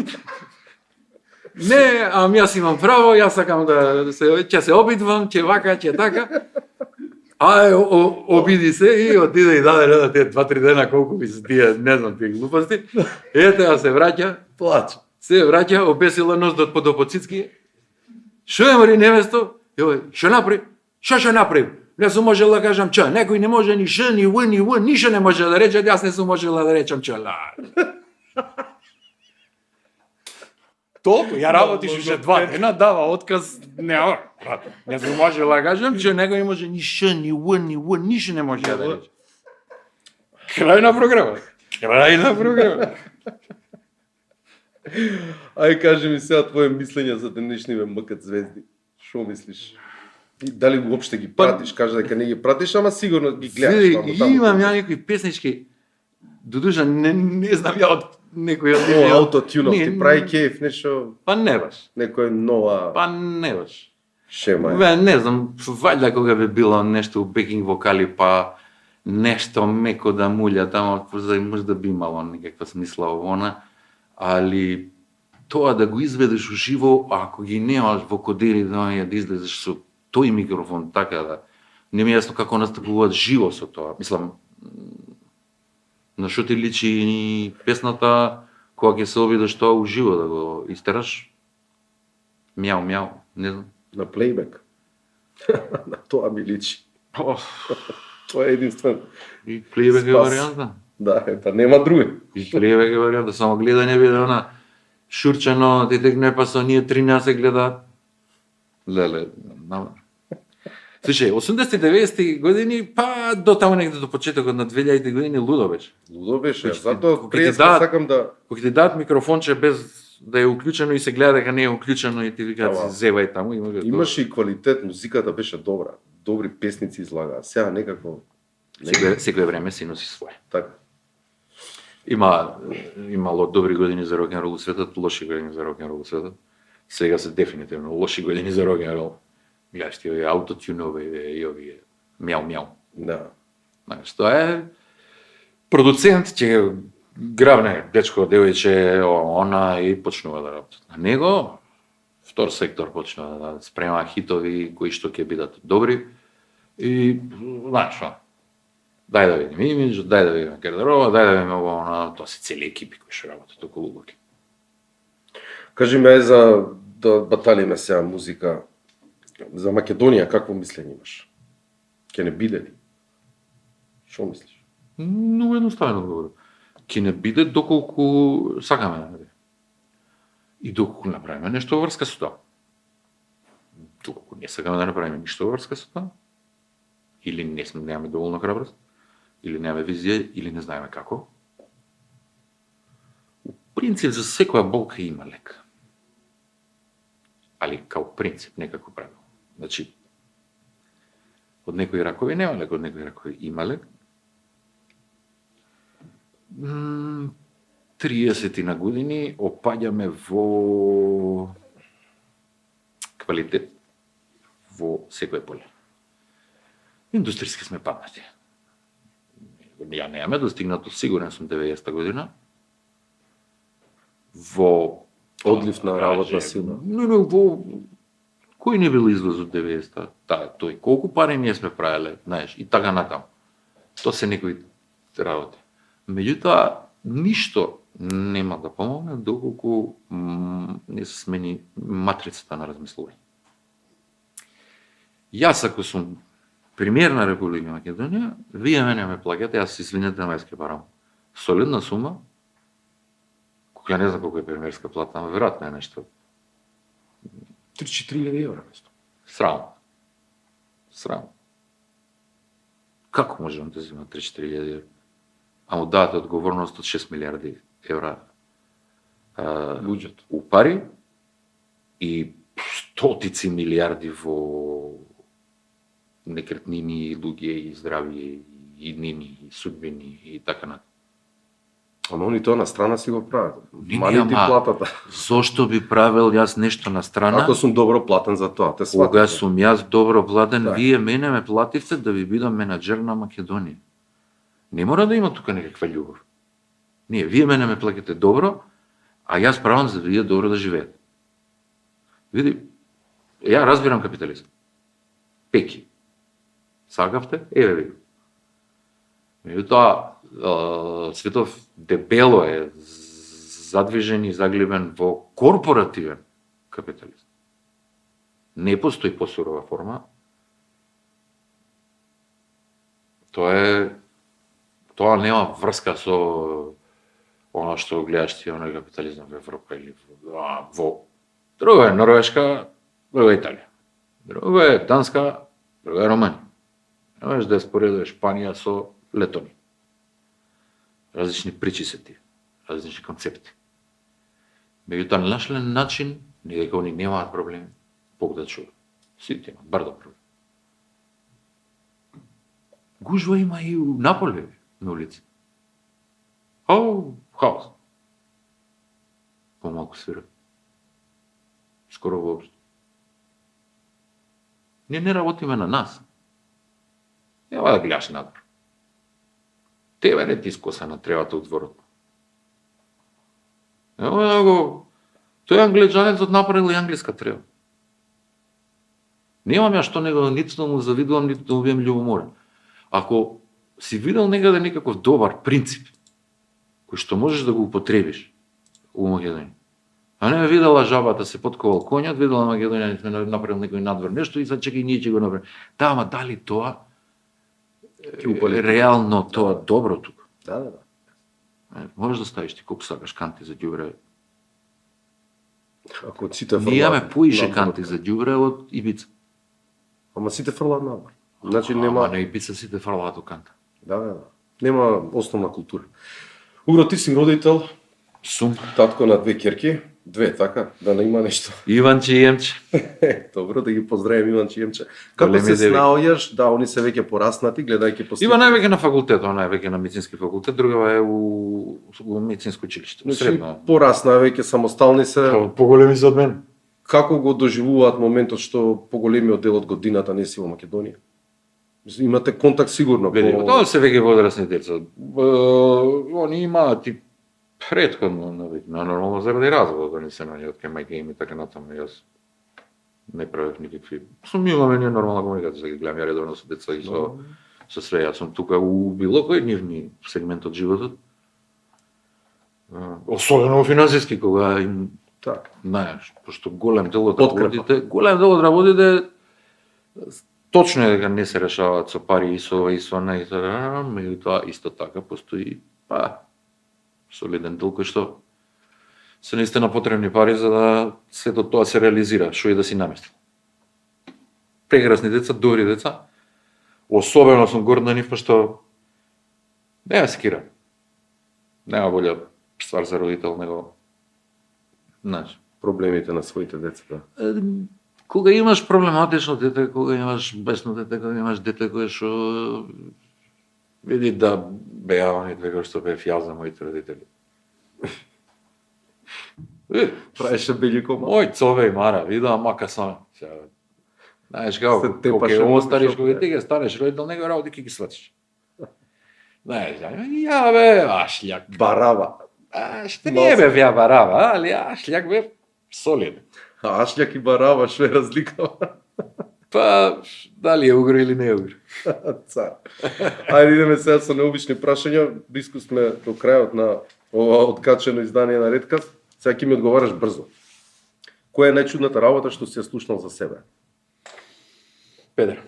Не, јас имам право, јас сакам ќе се обидвам, ќе вака, ќе така. Обиди се и отиде и даде тие 2-3 дена колку би се тие, не знам тие глупости. Ете, а се враќа, Плаче. се враќа, обесила нос до подопоцицки. Шо е мори невесто? Шо направи? Шо ќе направи? Не сум можела да кажам ча. Некој не може ни ш, ни в, ни в, ништо не може да рече, јас не сум можела да речам ча. Толку, ја работиш уште 2 дена, дава отказ, не сум можела да кажам, че некој не може ни ш, ни в, ни в, ништо не може да рече. Крај на програма. Ај кажи ми сега твое мислење за денешниве мъкат звезди. Шо мислиш? И дали уопште ги пратиш? Кажа дека не ги пратиш, ама сигурно ги гледаш таму. Имам ја некои песнички, додуша не знам ја од некој од О, аутотюнов ти прави кеф, нешто, Па не баш. некој нова Па не баш. шема. Бе, не знам, вајда кога би било нешто бекинг вокали, па нешто меко да мулја тамо, можда би имало некаква смисла она, али тоа да го изведеш уживо, ако ги немаш во кодери да излезеш со тој микрофон, така да не ми е јасно како настапуваат живо со тоа. Мислам, на шо ти личи и песната кога ќе се обидеш тоа уживо да го истераш? Мяу, мяу, не знам. На плейбек. На тоа ми личи. Тоа е единствено. И плейбек е Спас. варијанта. Да, ета, нема други. И плейбек е варијанта, само гледање биде она шурчено, ти текне па со ние 13 гледаат. Леле, Слушај, 80-90 години, па до таму негде до почетокот на 2000 години лудо беше. Лудо беше, Кој ќе- затоа кој ќе пред ти дадат- сакам да Кога ти дадат микрофонче без да е уклучено и се гледа дека не е уклучено и ти викаат Ама, зевај таму, имаше и квалитет, музиката беше добра. Добри песници излагаа. Сега некако секој време си носи свое. така. Имало добри години за рок н рол светот, лоши години за рок н рол светот. Сега се дефинитивно лоши години за рок н рол. Гледаш ти овие аутотюнове и овие мяу-мяу. Да. Знаеш, тоа е продуцент ќе грабне дечко, девојче, она и почнува да работи. На него втор сектор почнува да спрема хитови кои што ќе бидат добри и знаеш, дај да видим имидж, дај да видим гардерова, дај да видим ово, тоа се цели екипи кои што работат околу луѓе. Кажи ме за да баталиме сега музика. За Македонија какво мислење имаш? Ќе не биде ли? Што мислиш? Много едноставен одговор. Ќе не биде доколку сакаме да биде. И доколку направиме нешто во врска со тоа. Доколку не сакаме да направиме ништо во врска со тоа, или немаме доволно храброст, или немаме визија, или не знаеме како. У принцип за секоја болка има лек. Али као принцип, не како правило. Значи, од некои ракови нема лек, од некои ракови има лек. 30 на години опаѓаме во квалитет во секој поле. Индустријски сме паднати. Ја немаме достигнато, сигурен сум, 90-та година. Во Одлив на работна сила. Не, во кој не бил излез од 90-та? Тој колку пари ние сме правеле, знаеш, и така натаму. Тоа се некои работи. Меѓутоа, ништо нема да помогне доколку не се смени матрицата на размислување. Јас ако сум премиер на Република Македонија, вие мене ме плаќате, јас се извинете на мајски парам. Солидна сума, кога ја не знам колку е премиерска плата, ама веројатно е нешто 3-4 евра место. срамно. Срамно. Како може да зема 3-4 евра? А му давате одговорност од 6 милиарди евра Буџет. у пари и стотици милиарди во некретнини, и луѓе, и здравје, и иднини, и судбини, и така натаму. Ама они тоа на страна си го прават. Не, Мани ти ама- платата. Зошто би правел јас нешто на страна? Ако сум добро платен за тоа, те сватам. Кога сум јас добро платен, Да. вие мене ме плативте да ви бидам менаџер на Македонија. Не мора да има тука некаква љубов. Не, вие мене ме плаќате добро, а јас правам за вие добро да живеете. Види, ја разбирам капитализм. Пеки. Сакавте? Еве ви. Меѓутоа, светов дебело е задвижен и заглибен во корпоративен капитализм. Не постои посурова форма. Тоа нема врска со она што гледаш ти оној капитализам во Европа или во друго е Норвешка, друго е Италија. Друго е Данска, друго е Романија. Не можеш да ја споредуваш Шпанија со Летонија. Различни причи се тие, различни концепти. Меѓутоа, на наш начин, не дека они немаат проблеми, Бог да чува. Сите имаат бардо проблеми. Гужва има и у Наполе, на улици. Хаос. Помалку свира. Скоро воопшто. Ние не работиме на нас. Нема да гледаш надвор. Тебе не ти скоса на тревата у дворот. Нема да го... Тој англичанецот направил и англиска трева. Немам ја што него ниту да му завидувам, ниту да му бием љубоморен. Ако си видел некаде некаков добар принцип, кој што можеш да го употребиш у Македонија, а не видела жабата се потковал конјот, видела Македонија сме направил некој надвор нешто и сега чекај ние ќе го направиме. Да, ама дали тоа реално тоа добро тука? Да. Можеш да ставиш ти колку сакаш канти за ѓубре. Ако сите Ние имаме поише канти за ѓубре од Ибица. Ама сите фрлаат надвор. Значи Ама нема, не и пица сите фрлаат у канта. да. Нема основна култура. Угро, ти си родител, Сум. татко на две ќерки, две, така, да не има нешто. Иванче и Емче. Добро, да ги поздравим Иванче и Емче. Како Големи се девојки. снаоѓаш, да, они се веќе пораснати, гледајќи по Иван е веќе на факултет, она е веќе на медицински факултет, другава е у медицинско училиште, Значи, средно. порасна, веќе самостални се. Поголеми се од мен. Како го доживуваат моментот што поголемиот дел од годината не си во Македонија? Мислам, имате контакт сигурно. Види, тоа се веќе возрастни деца. Они имаат и претходно, на нормално заради развод, да не се наоѓаат кај мајка им и така натаму. Јас не правев никакви. Сум имаме ние нормална комуникација, се ги гледам ја редовно со деца и со све. Јас сум тука у било кој нивни сегмент од животот. Особено финансиски, кога им Така. знаеш, пошто голем дел од Подкрепа. работите точно е дека не се решаваат со пари и со ова и со она и со меѓутоа исто така постои солиден дел кој што се наистина потребни пари за да сето тоа се реализира, што и да си наместил. Прекрасни деца, добри деца. Особено сум горд на нив, пошто нема секира. Нема болја ствар за родител него. Знаеш, Проблемите на своите деца, да. кога имаш проблематично дете, кога имаш бесно дете, кога имаш дете кое што види да беа они две кои што бев јас за моите родители. Правеше белико, Мој цове и мара, вида мака саме. Знаеш Се како, кога тепаше ќе во остариш, шоп, кога бе. ти ќе станеш родител, него работи ќе ги сватиш. Знаеш, ја бе, ашљак. барава. Што не бев ја барава, али ашљак бев солиден. А ашљак и барава, што е разликава? Па, дали е угро или не е угро. Цар. Ајде идеме сега со необични прашања. Близко сме до крајот на ова откачено издание на Редкаст. Сега ќе ми одговараш брзо. Која е најчудната работа што си ја слушнал за себе? Педер.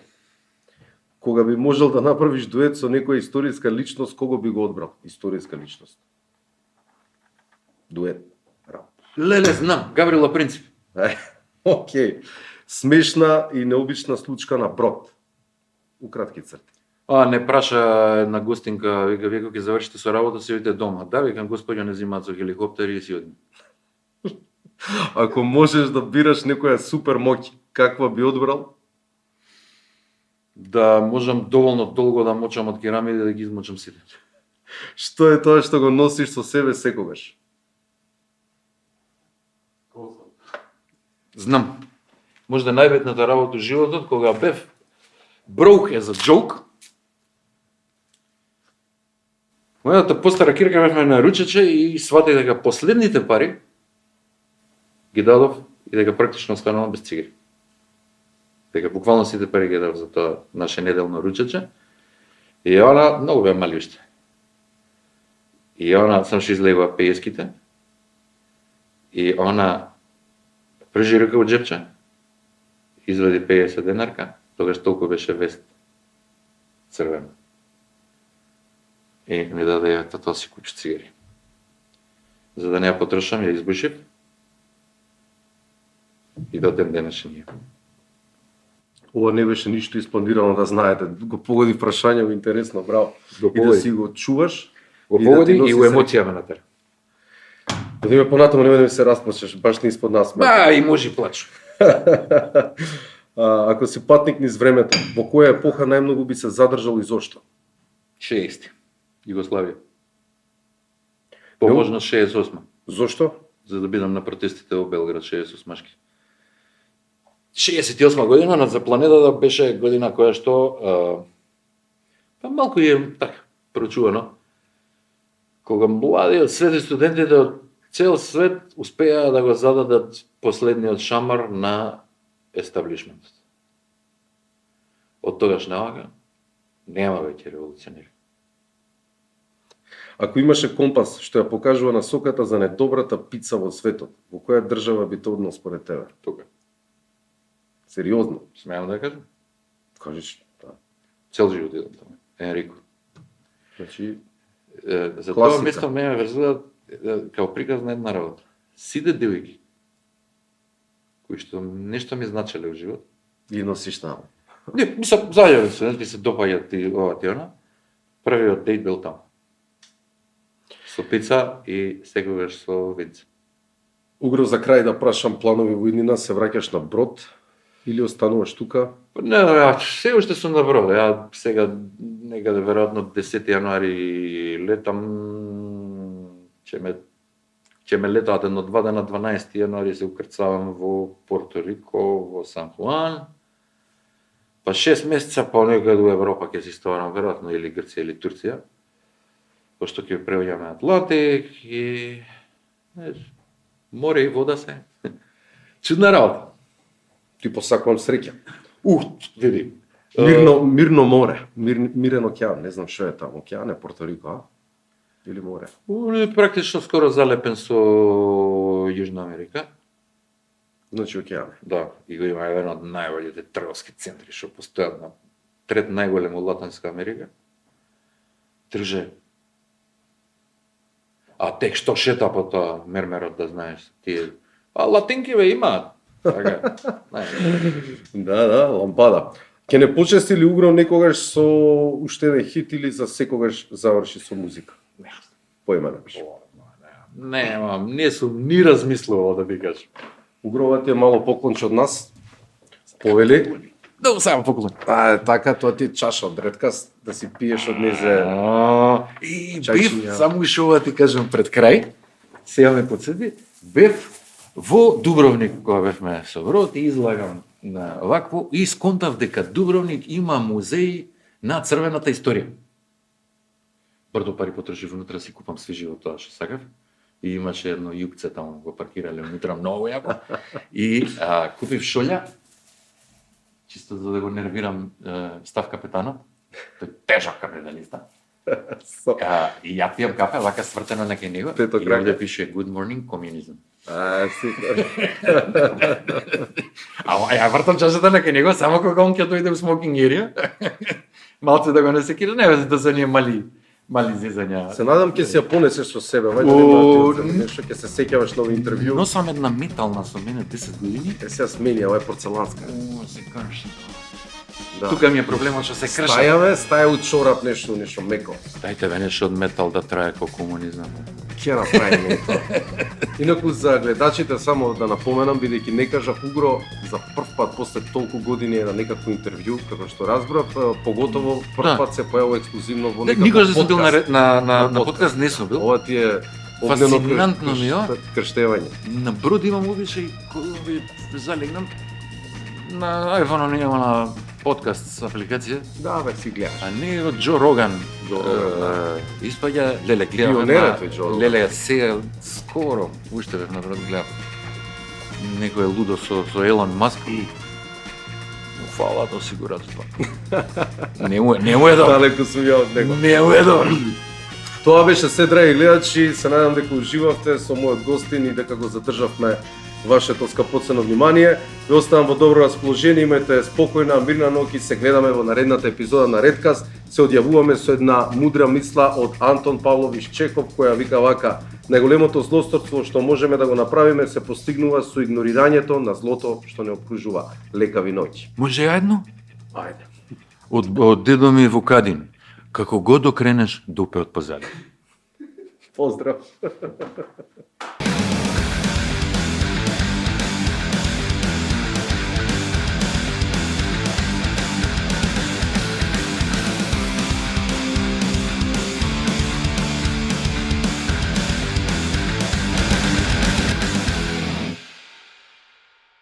Кога би можел да направиш дует со некоја историска личност, кого би го одбрал? Историска личност. Дует. Браво. Леле, знам, Гаврила Принцип. Океј. Смешна и необична случка на брод. У кратки црти. Не праша една гостинка, вика, вие кога ќе завршите со работа, се идете дома. Да, викам, господјо, не зимаат со хеликоптери и си одим. Ако можеш да бираш некоја супер моќ, каква би одбрал? Да можам доволно долго да мочам од керамиди да ги измочам сите. Што е тоа што го носиш со себе секогаш? Знам. Можда најбитната работа во животот, кога бев broke as a joke, мојата постара кирка бевме на ручече и сватих дека последните пари ги дадов и дека практично останувам без цигари. Дека буквално сите пари ги дадов за тоа наше неделно ручече. И она многу беа мали уште. И она сам што излегува пејеските. И она пржи рука во джепче, извади 50 денарка, тогаш толку беше вест црвена. И ми даде ја тоа си купиш цигари. За да не ја потрошам, ја избушив и до ден денешен ја. Ова не беше ништо испланирано, да знаете. Го погоди прашање, интересно, браво. Го И да погоди. си го чуваш. Го и да погоди ти и носи у среќа. емоција ме натера. Да име понатаму нема да ми се расплачеш, баш не испод нас. И може и плачу. Ако си патник низ времето, во која епоха најмногу би се задржал и зошто? 60. Југославија. Поможно 68. Зошто? За да бидам на протестите во Белград 68-машки. 68 година за планетата беше година која што па малку е така прочувано. Кога младиот свет и студентите од цел свет успеа да го зададат последниот шамар на естаблишментот. Од тогаш навака нема веќе револуционери. Ако имаше компас што ја покажува насоката за најдобрата пица во светот, во која држава би тоа однел според тебе? Тука. Сериозно? Смеам да ја кажам? Кажеш, да. Цел живот идам таму. Енрико. Значи, За класика. тоа место ме врзува као приказ на една работа. Сите девојки кои што нешто ми значеле во живот, ги носиш таму. Не, мислам, зајавен се, ми се допаѓа ти ова ти она. Првиот дейт бил таму. Со пица и секогаш со винце. Угро, за крај да прашам, планови во иднина, се враќаш на брод или остануваш тука? Не, ја се уште сум на брод. Ја сега некаде веројатно 10 јануари летам, ќе ме летаат едно 2 дена, 12 јануари се укрцавам во Порто Рико, во Сан Хуан. Па 6 месеца по некаде во Европа ќе се ставам веројатно или Грција или Турција. Пошто ќе преоѓаме Атлантик и море и вода се. Чудна работа. Ти посакувам среќа. Види. Мирно море, мирен океан, не знам што е таму, океан е Порто Рико, а? Или море? Практично скоро залепен со Јужна Америка. Значи океан. Да, и го има еден од најголемите трговски центри што постојат на трет најголем во Латинска Америка. Трже. А тек што шета по тоа мермерот, да знаеш, тие латинки ве имаат. Така. Да, лампада. Ке не почести ли Угро некогаш со уште еден хит или за секогаш заврши со музика? Појма немаш. Не сум ни размислувал да ти кажам. Угрова ти е мало поклонче од нас. Повели. Да, само поклон. Така, тоа ти е чаша од редкаст, да си пиеш од незе. И чајчиња. бев, само уште ова ти кажам пред крај, сега ме подсети, бев во Дубровник, кога бевме со брод и излагам на вакво и сконтав дека Дубровник има музеј на црвената историја. Брдо пари потрошив внутра, си купам свежи од тоа што сакав. И имаше едно јупце таму, го паркирале внутра многу јако. И купив шолја, чисто за да го нервирам Став капетанот. Тој тежок капетаниста. И ја пијам кафе, вака свртено на кај него. Пето И крака. овде пише Good morning, communism. Супер. Ја вртам чашата на кај него, само кога он ќе дојде во смокинг ерија. Малце да го не секира, не вези да се ние мали зезања. Се надам ќе се ја понесеш со себе, вајде нешто ќе се сеќаваш на овој интервју. Носам една метална со мене 10 години. Е, сега смени, ова е порцеланска. Се крши. Да. Тука ми е проблемот што се крши. Стаја од чорап, нешто меко. Дајте ве нешто од метал да трае како комунизам. Ќе направиме и тоа. Инаку за гледачите само да напоменам, бидејќи не кажав Угро за прв пат после толку години на некакво интервју, како што разбрав, поготово прв Да. пат се појавува ексклузивно во некаков Никогаш не сум бил подкаст. на подкаст, не сум бил. Ова ти е огнено Фасцинантно ми е. крштевање. На брод имам обичај кога ви залегнам на iPhone не има на подкаст с апликација, Да, бе, си гледаш. а не од Джо Роган. Джо Роган, Испаѓа, леле, гледам. Пионерот е Джо Роган. Леле, сега скоро уште бев на брод гледам. Некој е лудо со Елон Маск и фала до осигурателство. Не му е добро. Далеку сум ја од него. Не му е добро. Тоа беше се, драги гледачи, се надам дека уживавте со мојот гостин и дека го задржавме вашето скапоцено внимание. Ви оставам во добро расположение, имајте спокојна, мирна ноќ и се гледаме во наредната епизода на Редкаст. Се одјавуваме со една мудра мисла од Антон Павлович Чеков, која вика вака: најголемото злосторство што можеме да го направиме се постигнува со игнорирањето на злото што не обкружува. Лека ви ноќ. Може јаедно? Ајде. Од дедо ми Вукадин. Како го докренеш, дупе од позади. Поздрав.